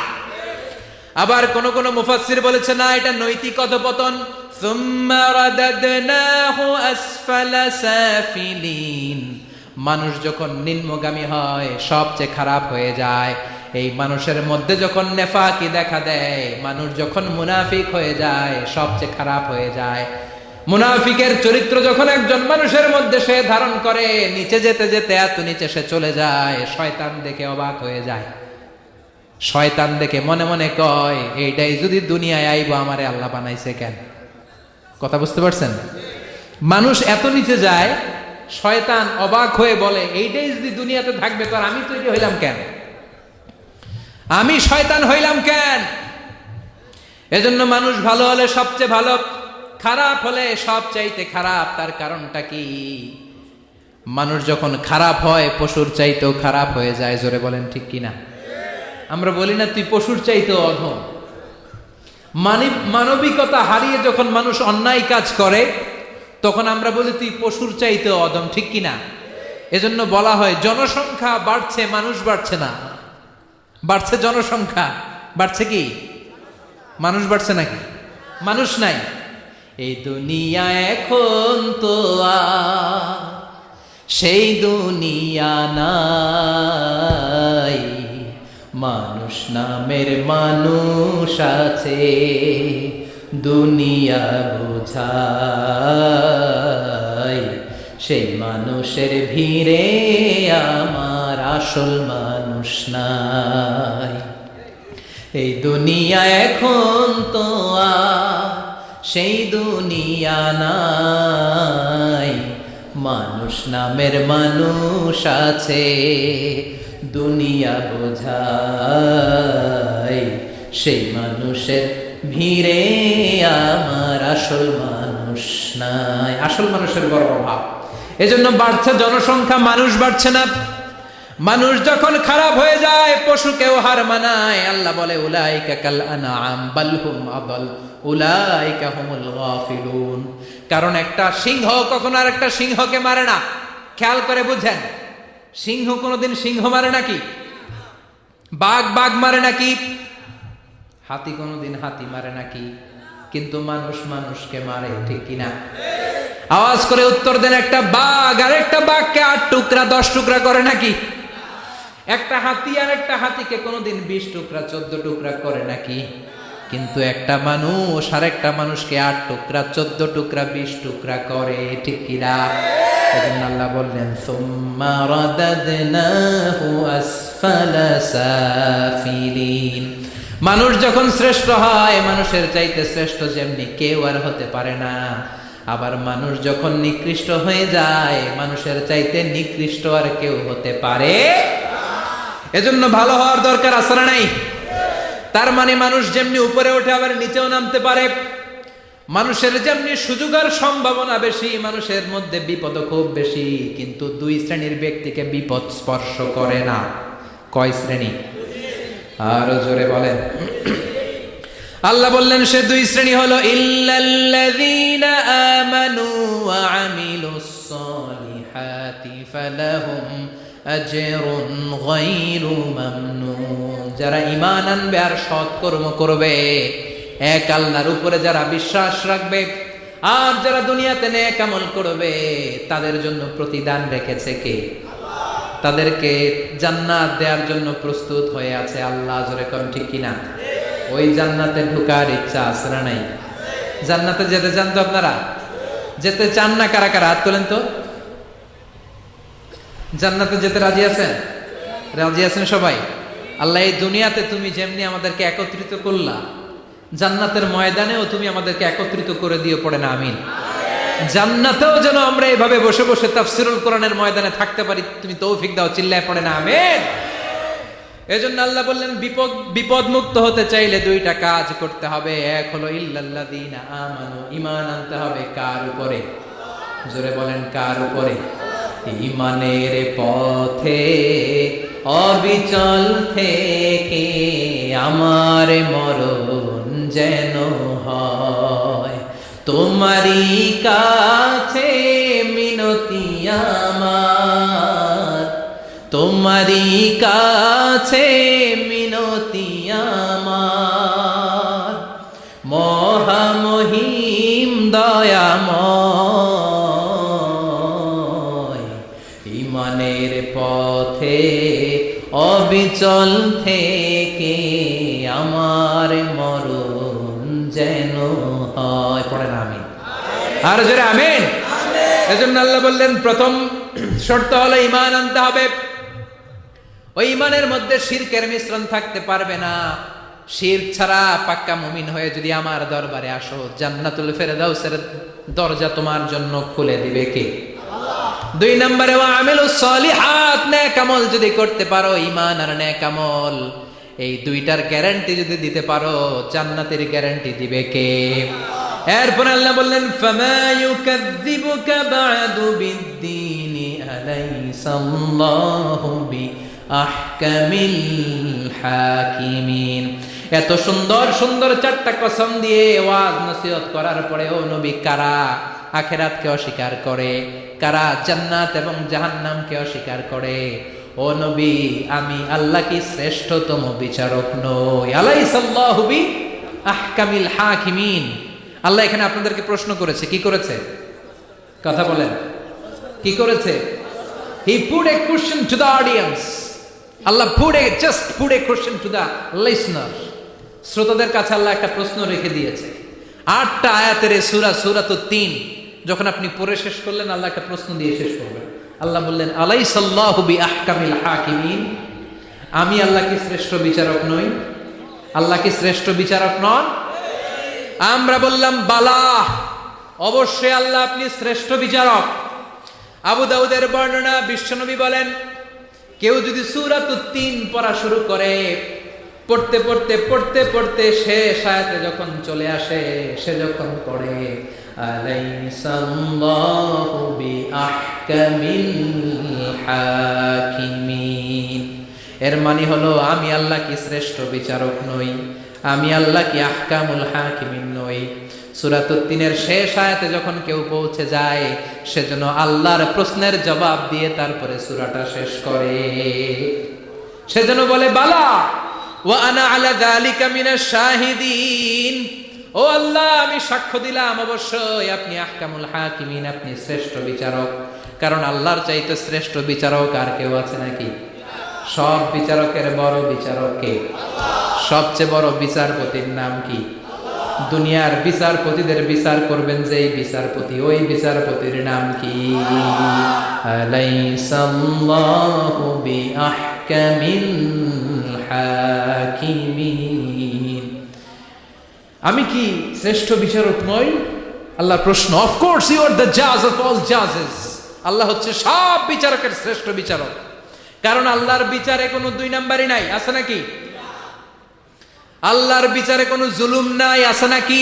আবার কোন কোন মুফাসসির বলেছে না, এটা নৈতিক অধপতন। সুম্মা রাদাদনাহু আসফালা সাফিলিন। মানুষ যখন নিম্নগামী হয়, সবচেয়ে খারাপ হয়ে যায়। এই মানুষের মধ্যে যখন নেফাকি দেখা দেয়, মানুষ যখন মুনাফিক হয়ে যায়, সবচেয়ে খারাপ হয়ে যায়। মুনাফিকের চরিত্র যখন একজন মানুষের মধ্যে সে ধারণ করে, নিচে যেতে যেতে এত নিচে সে চলে যায়, শয়তান দেখে অবাক হয়ে যায়। শয়তান দেখে মনে মনে কয়, এইটাই যদি দুনিয়ায় আইবো, আমারে আল্লাহ বানাইছে কেন? কথা বুঝতে পারছেন? মানুষ এত নিচে যায়, শয়তান অবাক হয়ে বলে, এইটাই যদি দুনিয়াতে থাকবে তো আমি তৈরি হইলাম কেন? আমি শয়তান হইলাম কেন? এজন্য মানুষ ভালো হলে সবচেয়ে ভালো, খারাপ হলে সবচাইতে খারাপ। তার কারণটা কি? মানুষ যখন খারাপ হয় পশুর চাইতেও খারাপ হয়ে যায়। জোরে বলেন ঠিক কিনা? আমরা বলি না তুই পশুর চাইতেও অধম। মানবিকতা হারিয়ে যখন মানুষ অন্যায় কাজ করে, তখন আমরা বলি তুই পশুর চাইতেও অধম, ঠিক কিনা? এজন্য বলা হয় জনসংখ্যা বাড়ছে, মানুষ বাড়ছে না। বাড়ছে জনসংখ্যা, বাড়ছে কি মানুষ? বাড়ছে নাকি? মানুষ নাই। এই দুনিয়া এখন তো আর সেই দুনিয়া নাই। মানুষ নামের মানুষ আছে, দুনিয়া বোঝায়। সেই মানুষের ভিড়ে আমার আসল মানুষ নাই। এই দুনিয়া এখন তো আর সেই দুনিয়া নাই। মানুষ নামের মানুষ আছে, দুনিয়া বোঝায়। সেই মানুষের ভিড়ে আমার আসল মানুষ নাই। আসল মানুষের বড় অভাব। এজন্য বাড়ছে জনসংখ্যা, মানুষ বাড়ছে না। মানুষ যখন খারাপ হয়ে যায়, পশুকেও হার মানায়। আল্লাহ বলে উলাইকা কাল আনআম বাল হুম আদাল উলাইকা হুমুল গাফিলুন। কারণ একটা সিংহ কখনো আর একটা সিংহকে মারে না। খেয়াল করে বুঝেন, সিংহ কোনোদিন সিংহ মারে নাকি? বাঘ বাঘ মারে নাকি? হাতি কোনোদিন হাতি মারে নাকি? কিন্তু মানুষ মানুষকে মারে, ঠিক কিনা? আওয়াজ করে উত্তর দেন। একটা বাঘ আর একটা বাঘকে 8 টুকরা 10 টুকরা করে নাকি? একটা হাতি আর একটা হাতিকে কোনোদিন 20 টুকরা 14 টুকরা করে নাকি? কিন্তু একটা মানুষ আর একটা মানুষকে 8 টুকরা 14 টুকরা 20 টুকরা করে, ঠিক কিনা? এজন্য আল্লাহ বললেন সুম্মা রাদাদনাহু আসফালা সাফিলিন। মানুষ যখন শ্রেষ্ঠ হয়, মানুষের চাইতে শ্রেষ্ঠ যেমনি কেউ আর হতে পারে না। আবার মানুষ যখন নিকৃষ্ট হয়ে যায়, মানুষের চাইতে নিকৃষ্ট আর কেউ হতে পারে। এজন্য ভালো হওয়ার দরকার আছে না নাই? তার মানে মানুষ যেমনি উপরে ওঠে আবার নিচেও নামতে পারে। মানুষের যেমনি সুযোগ আর সম্ভাবনা বেশি, মানুষের মধ্যে বিপদ খুব বেশি। কিন্তু 2 শ্রেণীর ব্যক্তিকে বিপদ স্পর্শ করে না। কয় শ্রেণী? আরো জোরে বলেন। আল্লাহ বললেন সে 2 শ্রেণী হলো ইল্লাল্লাযীনা আমানু ওয়া আমিলুস সলিহাতি ফালাহুম আজরুন গায়রু মামনুন। যারা ঈমান আনবে আর সৎ কর্ম করবে, এক আল্লাহর উপরে যারা বিশ্বাস রাখবে, আর যারা দুনিয়াতে নেক আমল করবে, তাদের জন্য প্রতিদান রেখেছে কে? তাদেরকে জান্নাত দেওয়ার জন্য প্রস্তুত হয়ে আছে আল্লাহ। জোরে কোন ঠিক কিনা? ওই জান্নাতে ঢোকার ইচ্ছা আছে না নাই? জান্নাতে যেতে চান তো আপনারা? যেতে চান না কারা কারা? হাত তোলেন তো। জান্নাতে যেতে রাজি আছেন? রাজি আছেন সবাই? আল্লাহ এই দুনিয়াতে তুমি যেমনি আমাদেরকে একত্রিত করলা, জান্নাতের ময়দানেও তুমি আমাদেরকে একত্রিত করে দিও, পড়ে না আমিন। জান্নাতেও যেন আমরা এভাবে বসে বসে তাফসিরুল কোরআনের ময়দানে থাকতে পারি, তুমি তৌফিক দাও, চিল্লায় পড়ে না আমিন। এজন্য আল্লাহ বললেন বিপদ মুক্ত হতে চাইলে দুইটা কাজ করতে হবে। এক হলো ইল্লাল্লাযীনা আমানু, ঈমান আনতে হবে কার উপরে? জোরে বলেন কার উপরে? ঈমানের পথে অবিচল থেকে আমার মরণ যেন হয়, তোমারই কাছে মিনতি আমার, তোমারই কাছে মিনতি আমার, মহামহিম দয়াময়, ঈমানের পথে অবিচল থেকে আমার মরণ যেন হয়, পড়েন আমিন। আর জোরে আমিন। এজন্য আল্লাহ বললেন প্রথম শর্ত হলো ঈমান আনতে হবে। ওই ঈমানের মধ্যে শিরকের মিশ্রণ থাকতে পারবে না। শিরক ছাড়া পাক্কা মুমিন হয়ে যদি আমার দরবারে আসো, জান্নাতুল ফেরদাউসের দরজা তোমার জন্য খুলে দিবে কে? দুই নম্বরে ওয়া আমিলুস সলিহাত, নেক আমল যদি করতে পারো, ঈমান আর নেক আমল এই দুইটার গ্যারান্টি যদি দিতে পারো, জান্নাতের গ্যারান্টি দিবে কে? এরপর আল্লাহ বললেন ফামা ইউকাযযিবুকা বা'দু বিদ্দীনি আলাইসাল্লাহু বিআহকামিল হাকিমিন। এত সুন্দর সুন্দর চারটা কসম দিয়ে ওয়াজ নসিহত করার পরে ও নবী, কারা আখিরাতকে অস্বীকার করে, কারা জান্নাত এবং জাহান্নামকে অস্বীকার করে, ও নবী আমি আল্লাহ কি শ্রেষ্ঠতম বিচারক নই? আলাইসাল্লাহু বিআহকামিল হাকিমিন। আল্লাহ এখানে আপনাদেরকে প্রশ্ন করেছে, কি করেছে? কথা বলেন, কি করেছে? He put a question to the audience. Allah just put a question to the listener. শ্রোতাদের কাছে আল্লাহ একটা প্রশ্ন রেখে দিয়েছে। 8টা আয়াতের সূরাতুত তিন যখন আপনি পড়ে শেষ করলেন, আল্লাহ একটা প্রশ্ন দিয়ে শেষ করবেন। আল্লাহ বললেন আলাইসাল্লাহু বিআহকামিল হাকিমিন, আমি আল্লাহ কি শ্রেষ্ঠ বিচারক নই? আল্লাহ কি শ্রেষ্ঠ বিচারক নন? আমরা বললাম বালা, অবশ্যই আল্লাহ আপনি শ্রেষ্ঠ বিচারক। আবু দাউদের বর্ণনা, বিশ্বনবী বলেন কেউ যদি সূরাতুত তিন পড়া শুরু করে, পড়তে পড়তে পড়তে পড়তে শেষ আয়াতে যখন চলে আসে, সে যখন পড়ে আলাইসাল্লাহু বিআহকামিল হাকিমিন, এর মানে হলো আমি আল্লাহ কি শ্রেষ্ঠ বিচারক নই? আমি আল্লাহ কি আহকামুল হাকিমিন নই? সূরাতুত তিনের শেষ আয়াতে যখন কেউ পৌঁছে যায়, সেজন্য আল্লাহর প্রশ্নের জবাব দিয়ে তারপরে সূরাটা শেষ করে। সেজন্য বলে বালা ওয়া আনা আলা যালিকা মিনাশ শাহিদিন, ও আল্লাহ আমি সাক্ষ্য দিলাম অবশ্যই আপনি আহকামুল হাকিমিন, আপনি শ্রেষ্ঠ বিচারক। কারণ আল্লাহর চাইতে শ্রেষ্ঠ বিচারক আর কেউ আছে নাকি? সব বিচারকের বড় বিচারক কে? সবচেয়ে বড় বিচারপতির নাম কি? দুনিয়ার বিচারপতিদের বিচার করবেন যে বিচারপতি, ওই বিচারপতির নাম কি? আলাইসাল্লাহু বিআহকামিল হাকিমিন, আমি কি শ্রেষ্ঠ বিচারক নই? আল্লাহর প্রশ্ন। Of course you are the জাজ অফ অল জাজেস, আল্লাহ হচ্ছে সব বিচারকের শ্রেষ্ঠ বিচারক। কারণ আল্লাহর বিচারে কোনো দুই নাম্বারই নাই, আছে নাকি? আল্লাহর বিচারে কোনো জুলুম নাই, আছে নাকি?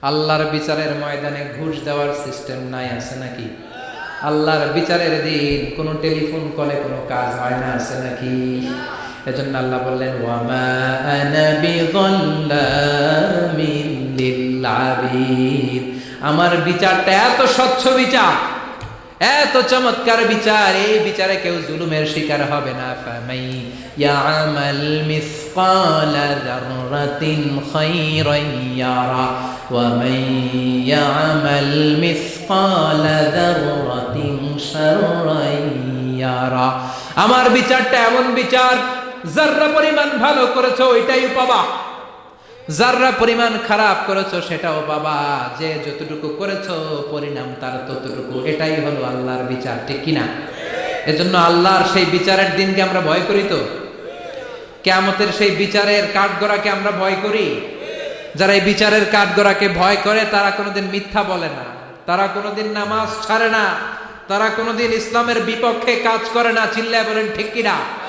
আল্লাহর বিচারের ময়দানে ঘুষ দেওয়ার সিস্টেম নাই, আছে নাকি? আল্লাহর বিচারের দিন কোনো টেলিফোন কলে কোনো কাজ হয় না, আছে নাকি? এজন্য আল্লাহ বললেন ওয়ামা আনা বিযাল্লামিন লিল আবিদ, আমার বিচারটা এত স্বচ্ছ বিচার, এত চমৎকার বিচার, এই বিচারে কেউ জুলুমের শিকার হবে না। ফামাই ইয়ামাল মিসকালা যাররাতিন খায়রান ইয়ারা ওয়া মান ইয়ামাল মিসকালা যাররাতিন শাররান ইয়ারা। আমার বিচারটা এমন বিচার, যাররা পরিমাণ ভালো করেছো ওইটাই পাবা, যাররা পরিমাণ খারাপ করেছো সেটাও পাবা, যে যতটুকু করেছো পরিণাম তার ততটুকু, এটাই হলো আল্লাহর বিচার, ঠিক কিনা? এজন্য আল্লাহর সেই বিচারের দিনকে আমরা ভয় করি তো। কিয়ামতের সেই বিচারের কাঠগড়াকে আমরা ভয় করি? যারা এই বিচারের কাঠগড়াকে ভয় করে তারা কোনোদিন মিথ্যা বলে না, তারা কোনোদিন নামাজ ছাড়ে না, তারা কোনোদিন ইসলামের বিপক্ষে কাজ করে না। চিল্লায় বলেন ঠিক কিনা?